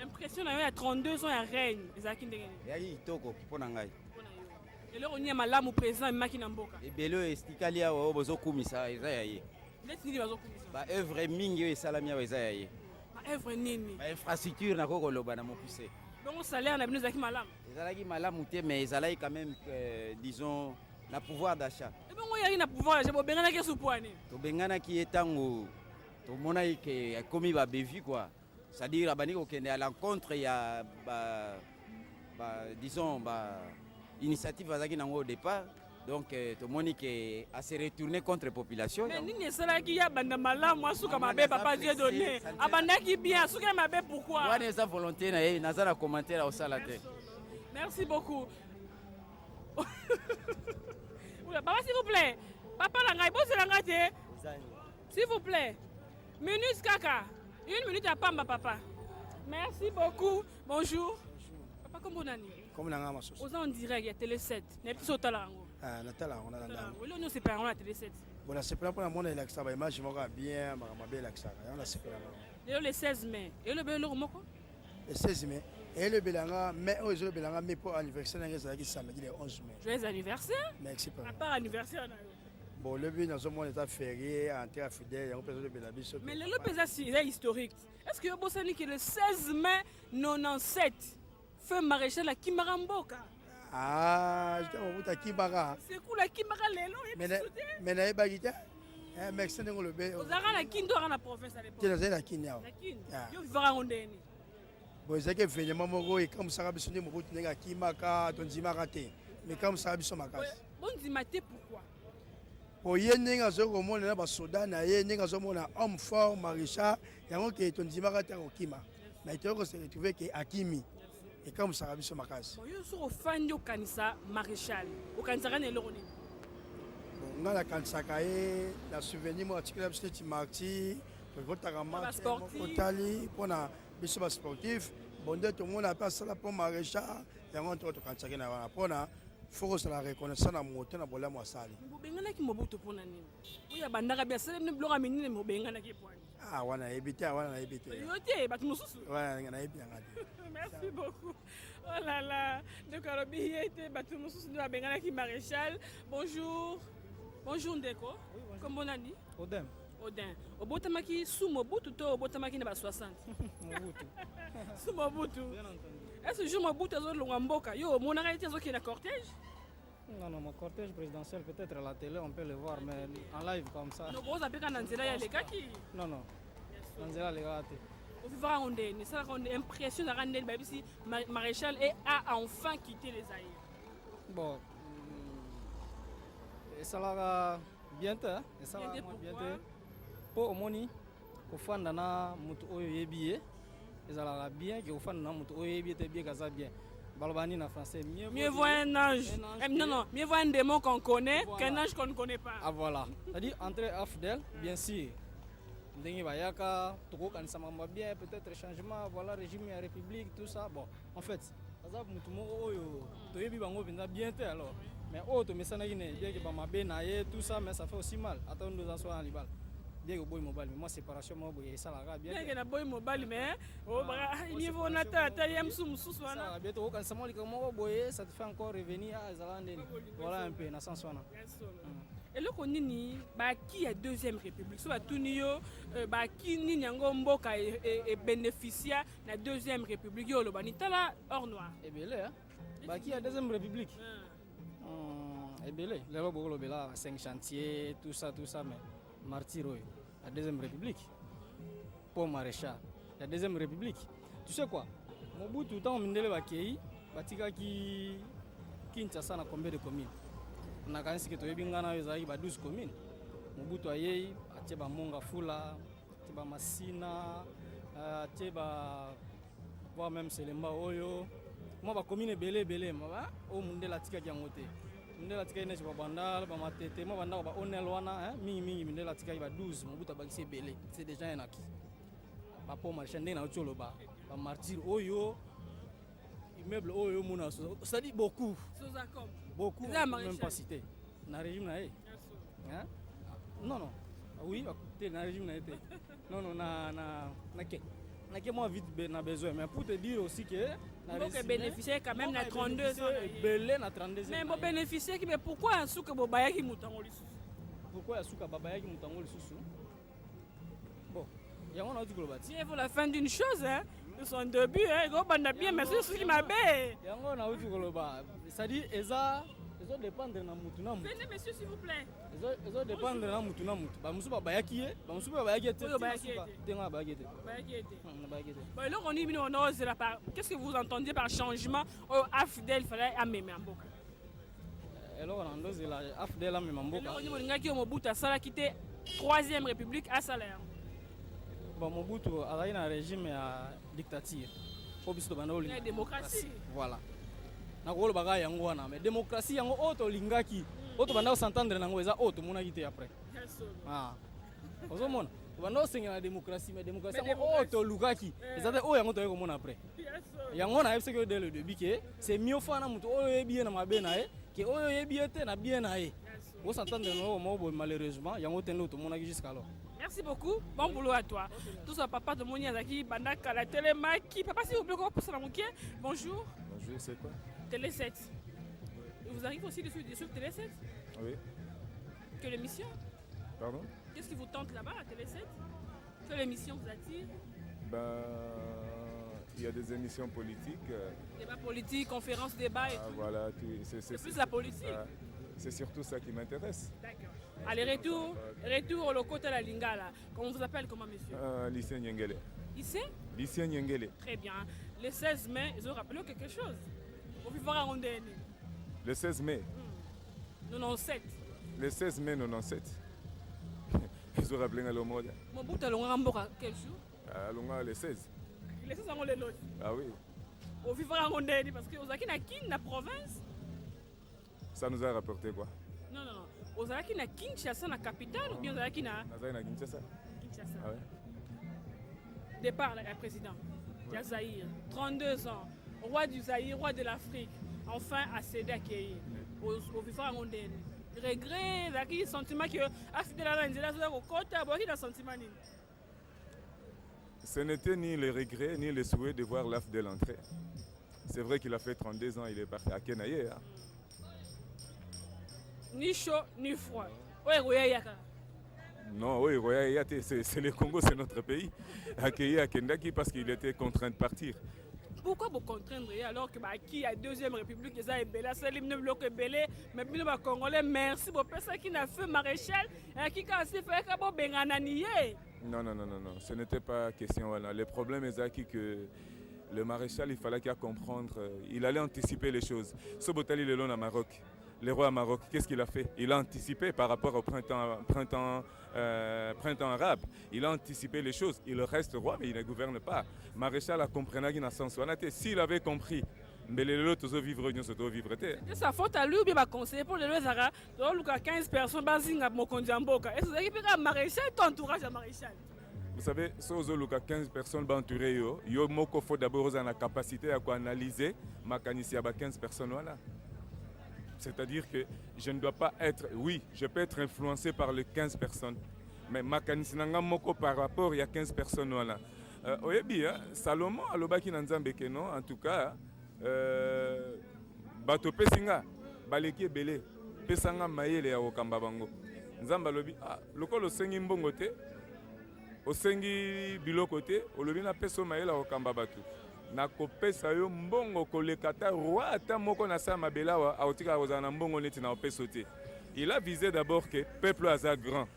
Impression il y a 32 ans il règne ezaki ndenge. Yaki toko pona ngai. Et là on y a malamu président Makina Mboka. Et belo estikali ya o bozo kumisa eza yaye. Neti ni bazo kumisa. Ba œuvre mingi esalami ya eza yaye. Ba œuvre nini? Ba infrastructure na koko loba na mopuse. Donc salaire na bino ezaki malamu. Ezalaki malamu te mais ezalaki quand même disons na pouvoir d'achat. Et bon il y a une pouvoir d'achat bobengana ki supwane. To bengana ki etango to mona que comme il va bévi quoi. C'est-à-dire abani kokende à l'encontre il y a disons initiative azaki nango au départ donc to monique à se retourner contre population. Mais nini sala ki ya banda malamu asuka mabe papa Dieudonné. Abandaki bien asuka mabe pourquoi? Wana eza volonté na ye nazana commentaire au salate. Merci beaucoup. Oula papa s'il vous plaît. Papa la ngai bosse la ngate. S'il vous plaît. Minute kaka. 1 minute à Pamba papa. Merci beaucoup. Bonjour. Papa comment on a dit? Comme on a un sauce. On dirait qu'il y a Télé 7. N'est plus au talent. Ah, na talent on a là. Oui, nous c'est pas on a Télé 7. Bon, c'est pas pour la monde là que ça va image moi bien, ma belle ça. On a c'est pas là. Le 16 mai. Et le bel moko? Le 16 mai. Et le belanga mais au le belanga mais pour anniversaire ça qui samedi le 11 mai. Joyeux anniversaire? Merci pas. À part anniversaire là. Bon, le but dans ce monde est férié, en terre fidèle, on peut le bélabiso. Mais le pesage c'est historique. Est-ce que vous savez que le 16 mai 97, feu maréchal à Kimaramboka? Ah, je t'ai dit Kimara. C'est cool la Kimara lelo. Mais n'a pas guité. Mais c'est le bé. Vous avez la Kindo dans la province à l'époque. C'est la Kinya. La Kin. Yo vivra ondeni. Bon, c'est que finalement mogo et comme ça rabisonné mo route nenga Kimaka, tonzima raté. Mais comme ça rabisonné makas. Bon dimaté pourquoi? Pour y aller à ce moment là, bas Soudan, y aller à ce moment là, homme fort, maréchal, yango que tonzima raté au Kima. Mais tu as retrouvé que Akimi. Et comme ça rabisonné makas. Bon, yo sur fan yo kanisa maréchal. Au kanisa kana eloroni. Bon, on a la kanisa kaé, la souvenir moi article petit marti, pour votre rama, Otali, pour na biso sportif, bon de tout le monde a passé la pour maréchal, yango on to kanisa kana pour na faut que la reconnaissance na moto na bola mwasali. Bobengana ki Mobutu pona nini? Oya bandaka bia sele ne bloga minine mobengana ki pwani. Ah wana ebité. Yote batu mususu. Wana na ebité ngati. Merci beaucoup. Oh là là, de Karobi était batu mususu na bengana ki maréchal. Bonjour. Bonjour Ndeko. Oui, bonjour. Comment on a dit? Odin. Obotamaki sous Mobutu to obotamaki na ba 60. Mobutu. Sous Mobutu. Bien entendu. Est-ce que je Mobutu azo longa mboka? Yo, mon arrêté azo qui na cortège? Non, mon cortège présidentiel peut-être à la télé on peut le voir mais en live comme ça. Non, vous avez quand nzela ya lekaki. Non. Nzela legate. Au vivra on est, ça rend impression à rendre babisi maréchal et a enfin quitté les Zaïre. Bon, ça va bientôt, ça va bientôt. Pour omoni, au fond d'ana mutu oyo yebiye, ça va bien que au fond d'ana mutu oyo yebiye te bien kaza bien. Balbani en français. Mieux vaut un ange. Non, mieux vaut un démon qu'on connaît qu'un ange qu'on ne connaît pas. Ah voilà. C'est-à-dire entre AFDEL, bien sûr. Ndenge bayaka, toko kanisama bien, peut-être changement, voilà régime et république, tout ça. Bon, en fait, ça mutu moko oyo toyebi bango penza bien te alors. Mais oh to mesana ine bien que ba mabe na ye tout ça mais ça fait aussi mal. Attends nous en soit en libal. Bien que boy mobile mais moi séparation moi boy ça la bien. Bien que na boy mobile mais oh bah niveau nata ta yam sum suswana. Ça bien to kan sama liko mo boy ça te fait encore revenir à Zalande. Voilà un peu na sens wana. Et le konini ba qui est deuxième république so ba tunio ba qui ni nyango mboka et bénéficiaire la deuxième république yo lo banitala hors noir. Et belé hein. Ba qui est deuxième république. Et belé les robo lo bela 5 chantiers tout ça mais Martyr, la deuxième république. Pour Maréchal, la deuxième république. Tu sais quoi? Mobutu, tant Mindele Bakei, Batika qui Kinshasa a combien de communes? On a quand même que Bingana a 12 communes. Mobutu Aye, Ateba Monga Fula, Ateba Massina, Ateba, voire même Selemba Oyo. Moi, ma commune est belé, moi, au Mundela Tika Diamote. Mindela tika ine bandal ba matete mo banda ba onel wana mingi mindela tika ba 12 mobuta ba kisi belé c'est déjà un acquis ba po marché ndena otolo ba martyr oyo immeuble oyo mona ça dit beaucoup même pas cité na régime na hein non oui écoutez na régime na été non na que moi vite na besoin mais pour te dire aussi que donc bénéficier quand même na 32 ans belé na 32 ans mais bon bénéficier mais pourquoi un souka bobaya ki mutango lisusu pourquoi un souka babaya ki mutango lisusu bon il y a on a dit globati il faut la fin d'une chose hein de son début hein go banda bien mais c'est ce qui m'a bé il y a on a dit globati ça dit eza ezo dépendre na mutu na mutu venez monsieur s'il vous plaît ezo dépendre na mutu ba musu babayaki ye ba musu babayaki te tenga bayaki te bon alors on dit on ose la part qu'est-ce que vous entendez par changement au AFDEL fallait ameme mboka alors on ose la AFDEL ameme mboka on dit ngaki Mobutu sala quitter troisième république à salaire bon Mobutu a un régime à dictature obiso bana la démocratie voilà na ko baga yango wana mais démocratie yango auto lingaki auto banda s'entendre nango eza auto mona kité après ozomona banda senga la démocratie mais démocratie auto lugaki ezate o yango to ko mona après yango na yebse que dès le début que c'est mieux fana mutu oyo yebi na mabe na e que oyo yebi te na bien na e on s'entendre no mo malheureusement yango tendo to mona jusqu'à alors. Merci beaucoup, bon boulot à toi. Tout ça, papa de Moni Azaki, Bandaka, la Télémaki. Papa, s'il vous plaît, bonjour. Bonjour, c'est quoi? Télé 7. Vous arrivez aussi de suivre Télé 7? Oui. Quelle émission? Pardon? Qu'est-ce qui vous tente là-bas à Télé 7? Quelle émission vous attire? Il y a des émissions politiques. Débat politique, conférences, débats et tout. Voilà, c'est plus la politique. C'est surtout ça qui m'intéresse. D'accord. Allez, retour au loco de la Lingala. On vous appelle comment, monsieur? Lycée Nyengele. Lycée Nyengele. Très bien. Le 16 mai, ils ont rappelé quelque chose. Au vivant à Rondéni. Le 16 mai 97. Le 16 mai 97. Ils ont rappelé le mot. Mobutu a quel jour? Le 16. Le 16 les loges. Ah oui. Au vivant à Rondéni, parce que vous avez la province. Ça nous a rapporté quoi? Non. Vous avez na Kinshasa, la capitale, ou bien vous avez Kinshasa. Ah ouais. Départ, le président. Zaïre, 32 ans, roi du Zaïre, roi de l'Afrique, enfin accédé à Kéi, au vivant mondain. Regret, le sentiment que ce n'était ni le regret ni le souhait de voir l'AFDEL entrer. C'est vrai qu'il a fait 32 ans, il est parti à Kenaye. Hein. Ni chaud ni froid. Non, oui, c'est le Congo, c'est notre pays. Accueilli à Kendaki parce qu'il était contraint de partir. Pourquoi vous contraindre alors que qui a deuxième république, ils ont belé, c'est l'hymne bloc belé, mais puis les Congolais, merci pour personne qui n'a fait maréchal et qui a fait que bengananié. Non, ce n'était pas question. Voilà. Le problème est que le maréchal, il fallait qu'il comprendre, il allait anticiper les choses. Ce botali le long au Maroc. le roi Maroc, qu'est-ce qu'il a fait? Il a anticipé par rapport au printemps arabe. Il a anticipé les choses. Il reste roi, mais il ne gouverne pas. Maréchal a compris qu'il n'a sens. S'il avait compris, mais les autres vivre vivre. C'est sa faute à lui ou bien ma conseiller pour les Zara. Donc 15 personnes bazinga Mokondiamboka. Est-ce que vous avez maréchal ton entourage à maréchal? Vous savez, si vous avez 15 personnes entourées, il faut d'abord la capacité à analyser ma 15 personnes. Voilà. C'est-à-dire que je ne dois pas être, oui, je peux être influencé par les 15 personnes, mais ma moko par rapport il y a 15 personnes. Voilà. Salomon alobaki nanzambe non, en tout cas, bato pesinga baleki belé pesanga mayele ya okamba bango. Nzamba lobi lokolo sengi mbongo te, osengi biloko te, olobi na peso mayele ya okamba batu. Na kopesa yo mbongo kolekata roi ata moko na sa mabelawa aotika kozana mbongo neti na opeso te. Il a visé d'abord que peuple aza grand.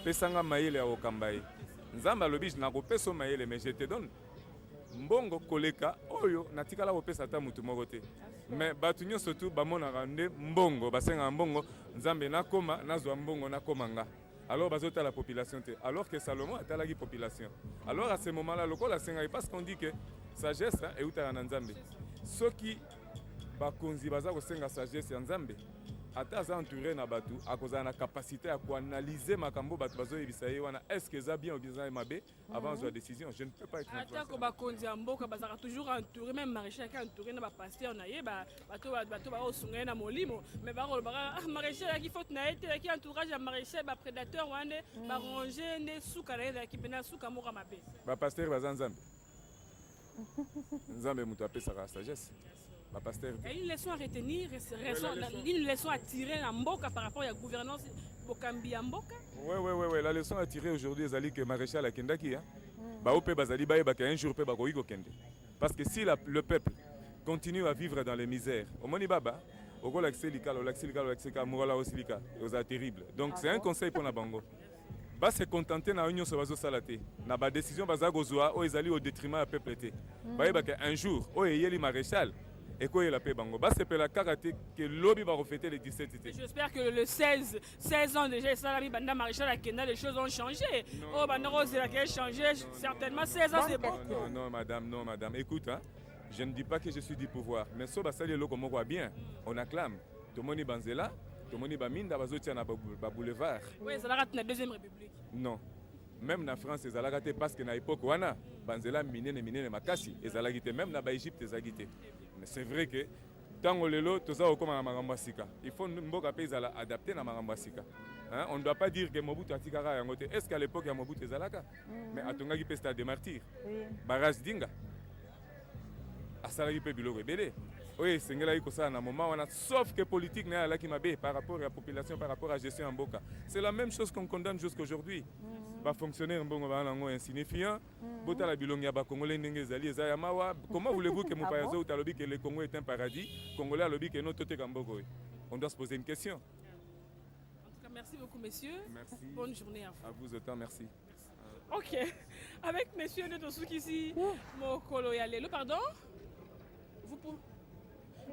Pesanga mayele ya okamba ye. Nzamba lobi na kopesa mayele mais je te donne mbongo koleka oyo natikala kopesa ata mutu moko te. Mais batu nyonso tu bamonaka nde mbongo basenga mbongo nzambe nakoma nazwa mbongo nakomanga. Alors bazota la population te. Alors que Salomon a la population. Alors à ce moment-là lokola senga parce qu'on dit que sagesse et uta na nzambe. Soki bakonzi baza ko senga sagesse ya nzambe ata za entouré na batu akoza na capacité à analyser makambo batu bazo yebisa ye wana est-ce que ça bien ou bien mabe avant la décision. Je ne peux pas être ata ko bakonzi mboka bazaka toujours entouré même maréchal qui entouré na ba pasteur na ye bato ba osunga na molimo mais ba maréchal qui faut na été qui entourage ya maréchal ba prédateur wane ba ronger ne suka na ye qui pena suka moka mabe ba pasteur baza nzambe. Nzambe mutu apesaka sagesse. Et une leçon à retenir, une leçon à tirer en Mboka par rapport à la gouvernance Bokambi en Mboka. Oui, la leçon à tirer aujourd'hui, c'est que Maréchal a Kendaki. Un jour, parce que si le peuple continue à vivre dans les misères, au Moni Baba, au terrible. Donc c'est un conseil pour Nabango. Va se contenter na union sur bazo salaté na ba décision baza gozoa o ezali au détriment du peuple té. Un jour o yeli maréchal et quoi la paix bango ba c'est la karaté que lobby va refêter le 17 été. J'espère que le 16 ans déjà ça la banda maréchal à Kenda les choses ont changé. Oh banda rose la qui a changé certainement 16 ans c'est beaucoup. Non madame écoute hein, je ne dis pas que je suis du pouvoir mais so ba sali loko moko bien on acclame tout moni banzela. Tomoni baminda bazotia na boulevard. Oui, ça la rate na deuxième république. Non. Même na France ça la rate parce que na époque wana banzela minene makasi et ça la gité même na ba Égypte ça gité. Mais c'est vrai que tango lelo toza okoma na makambo sika. Il faut mboka pe za adapter na makambo sika. Hein, on ne doit pas dire que Mobutu atikara yango te. Est-ce qu'à l'époque ya Mobutu ezalaka? Mais atonga ki pesta des martyrs. Barrage dinga. Asala ki pe biloko ebele. Oui, c'est un moment où sauf que politique n'est là qui m'a par rapport à la population, par rapport à la gestion en Boka. C'est la même chose qu'on condamne jusqu'aujourd'hui. Va fonctionner un bon insignifiant. Comment voulez-vous que mon pays que le Congo est un paradis, Congolais lobby que notre Kamboko? On doit se poser une question. En tout cas, merci beaucoup, messieurs. Merci. Bonne journée à vous. À vous autant, merci. Ok. Avec messieurs de Tosuki ici, Mokolo Yalelo, pardon. Vous pouvez.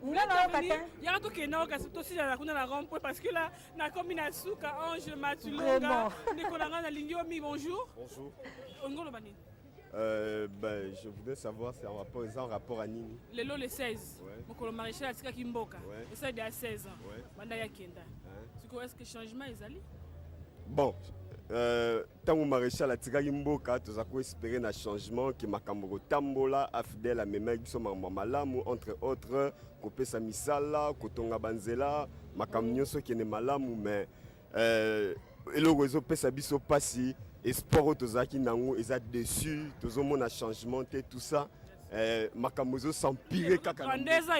Il y a un truc qui est aussi dans la rond-point parce que là, on a comme une souka, Ange, Matulonga, Nicolas Lingyomi, bonjour. Bonjour. Je voudrais savoir si c'est en rapport à Nini. Le 16, le maréchal Atika Kimboka, et ça il y a 16 ans. Est-ce que le changement est allé? Bon. Tant que maréchal Atika Kimboka, tu as espéré un changement qui m'a cambré Tambola, Afdel, à Memel, Malamu, entre autres, Kopé Samisala, Kotonga Banzela, Makamnyoso qui est Malamu, mais le réseau Pesabiso Passi, et sport Tozaki Nango, ils sont déçus, tous ont un changement, tout ça. Makamozo s'empirer en 2 ans,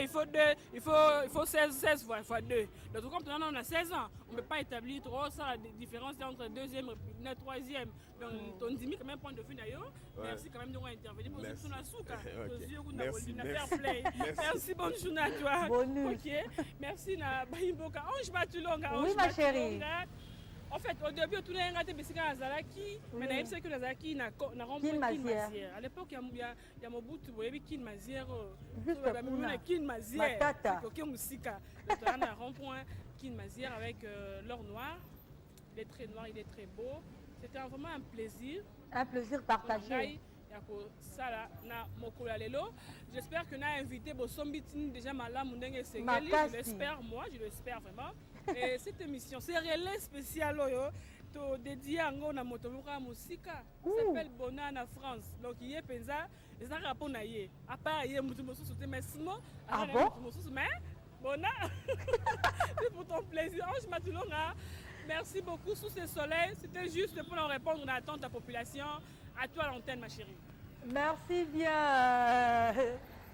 il faut 16 fois, il faut 2. Donc comme on a 16 ans, on ne peut pas établir trop ça, la différence entre deuxième et la troisième. Donc on dit quand même point de vue d'ailleurs. Merci quand même de intervenir pour Merci, bonne journée à toi. Bonne nuit. Ok, merci na Baimboka. Ange Batulonga. Oui ma chérie. En fait, au début, tout le monde a été besika à Zalaki, mais il y a que Zalaki n'a rempli Kin Mazière. À l'époque, il y a Mobutu, il y avait Kin Mazière. Juste Kin Mazière. C'est que Moussika. On a rempli Kin Mazière avec l'or noir. Il est très noir, il est très beau. C'était vraiment un plaisir. Un plaisir partagé. J'espère que nous avons invité déjà Malam je l'espère, moi, je l'espère vraiment. Et cette émission, c'est relais spécial dédié à Ngona Motomoka Musika. Ça s'appelle Bonana France. Donc, il y a Penza, et ça répond à y. À part, il y a Moutomosu Souté Messimo. Ah bon? Mais, Bona, c'est pour ton plaisir. Ange Matulonga, merci beaucoup sous ce soleil. C'était juste pour répondre à l'attente de la population. À toi l'antenne, ma chérie. Merci bien.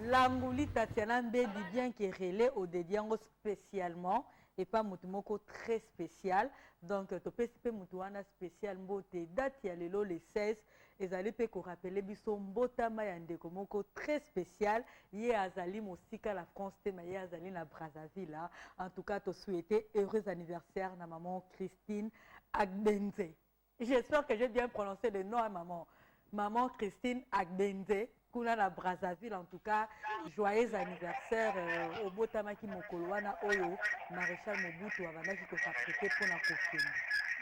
Langouli Tatiana Mbedi, bien qui est relais au Dédiango spécialement. Et pas Moutoumoko très spécial. Donc, Topesipe Moutouana spécial Mbote, date Yalelo le 16. Et Zali Peko rappelé Bisso Mbota Mayandeko Moko très spécial. Yé Azali Mosika la France, Yé Azali na Brazzaville. En tout cas, te souhaiter heureux anniversaire à maman Christine Agbenze. J'espère que j'ai bien prononcé le nom à maman. Maman Christine Agbenze. Kuna na Brazzaville, en tout cas, joyeux anniversaire au Botamaki Mokoloana Oyo, Maréchal Mobutu Avana qui peut s'apprêter pour la costume.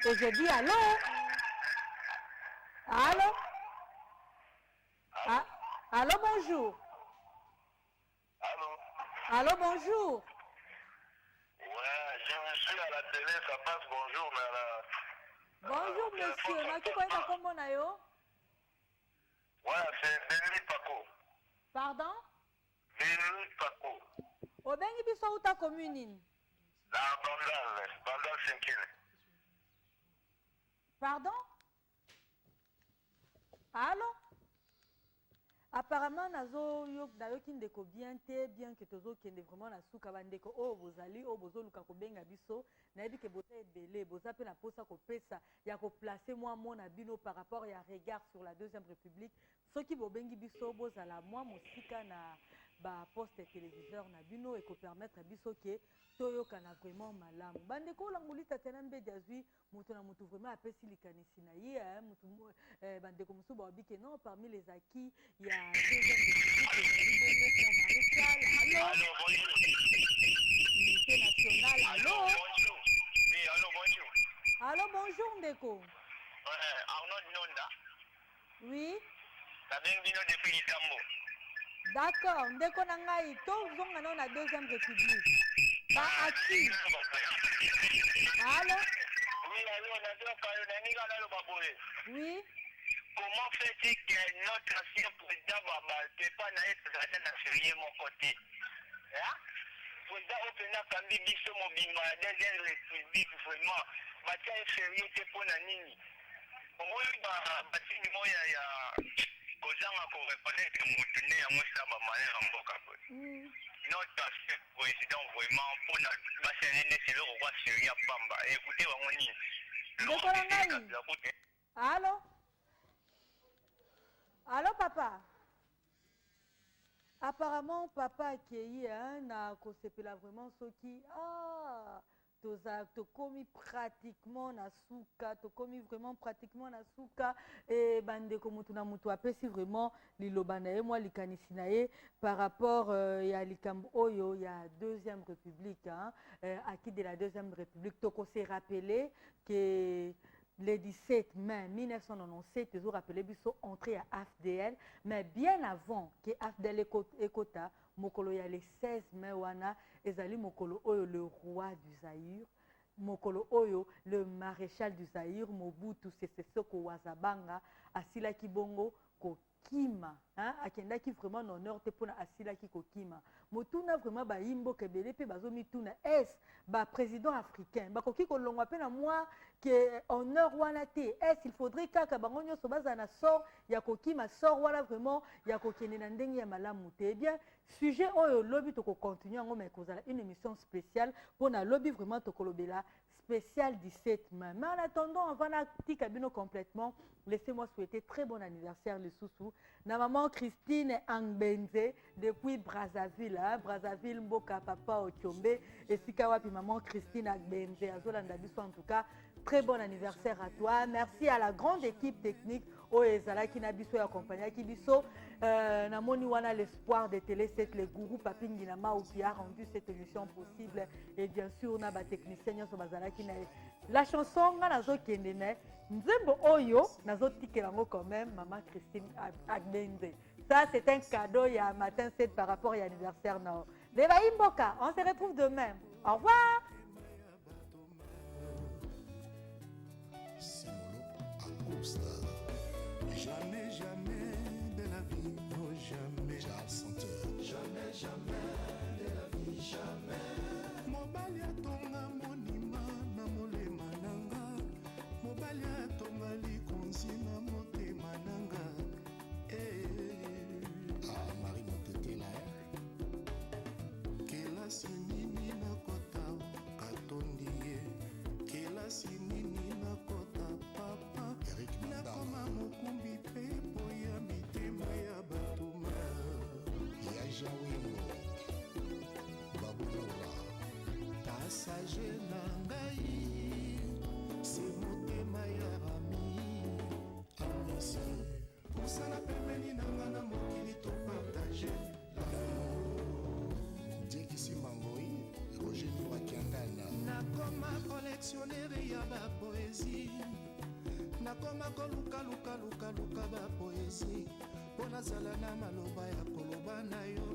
Et je dis allô? Allô? Ah, allô, bonjour. Allô? Allô, bonjour. Ouais, je suis à la télé, ça passe bonjour, mais bonjour, monsieur. Naki quoi est comment nayo? Ouais, c'est Denis Paco. Pardon? Denis Paco. Obengi biso uta commune. La Bandal 5. Pardon? Allô? Apparemment, nazo kindeko bien que tozo kende vraiment na suka bandeko bozali bozo luka ko benga biso na yebi ke boza ebele boza pe na posa ko pesa ya ko placer moi mona bino par rapport ya regard sur la deuxième république soki bo bengi biso bozala moi mosika na ba poste téléviseur na bino et ko permettre biso ke toyoka na vraiment malamu bandeko langoli Tatiana Mbedi azwi mutu na mutu vraiment apesi likanisi na ye mutu bandeko musu ba bike non parmi les acquis il y a Allô, bonjour. Unité nationale, allô? Bonjour. Oui, allô, bonjour. Allô, bonjour, Ndeko. Arnaud Nonda. Oui? Ça vient depuis l'Itambo. D'accord, Ndeko Nangaï, tous vont dans la deuxième république. Pas acquis. Allô? Oui, allô, oui? Comment fait-il que notre ancien président ne peut pas être dans février mon côté? Président Opena Kambi Biso Mobima, deuxième république, vraiment, Batia et février, c'est pour la nini. Au moins, Batia et moi, il y a Kozanga pour reconnaître que mon tournée à moi, ça va m'aller en Bokapo. Notre ancien président, vraiment, pour la Batia et c'est le roi Syria Bamba. Écoutez, allô? Allô, papa? Apparemment, papa accueilli na kosepela vraiment ce qui to commis pratiquement na souka, to commis vraiment pratiquement na souka et bande comme tu na mutu apesi vraiment liloba na ye moi likanisi na ye par rapport ya likambo oyo ya deuxième république acquis de la deuxième république to ko se rappeler que le 17 mai 1997, ils ont rappelé biso entrée à AFDL, mais bien avant que AFDL ekota, mokolo ya le 16 mai wana, ezali mokolo oyo le roi du Zaïre, mokolo oyo le maréchal du Zaïre, Mobutu Sese Seko Wazabanga, asila kibongo ko kima, akenda ki vraiment honneur te pona asila ki ko kima. Motuna vraiment ba yimbo kebele pe bazo mituna ba président africain ba koki ko longwa pe na moi que honneur wana te il faudrait kaka bango nyoso baza na sort ya kokima sort wana vraiment ya kokende na ndenge ya malamu te bien sujet oyo lobby to ko continuer ngo mais kozala une émission spéciale pona lobby vraiment to kolobela spécial 17 mai. Mais en attendant, avant de cabine complètement, laissez-moi souhaiter très bon anniversaire le Soussou. Na maman Christine Angbenze depuis Brazzaville, Brazzaville Mboka papa Otiombe et Sikawapi maman Christine Angbenze. Azolanda biso en tout cas très bon anniversaire à toi. Merci à la grande équipe technique Oezala qui n'a biso accompagné qui biso namoni wana l'espoir de Télé 7 les gourous Papingi Nama qui a rendu cette émission possible et bien sûr na ba technicien nyoso bazala qui na la chanson nga nazo kendene nzembo oyo nazo tikelango quand même maman Christine Agbenze. Ça c'est un cadeau il y a matin 7 par rapport à l'anniversaire non. Leva Imboka, on se retrouve demain. Au revoir. Jamais, jamais de la vie, oh jamais. Jamais, jamais de la vie, jamais. Mobali atonga monima na molema nanga. Mobali atonga likonzi na motema nanga. Ah, Marie Motetela. Kelasi nini na kota katondie. Kelasi nini na kota papa. Nakoma mokumbi pepo ya mitema ya batuma ya jawemo babulola pasaje na ngai se motema ya rami amisi kosala pembeni na nga na mokili topartage diekisi mangoi roger murakiangana nakoma kolektionere ya bapoesie nakoma koluka ba poésie mpo nazala na maloba ya koloba na yo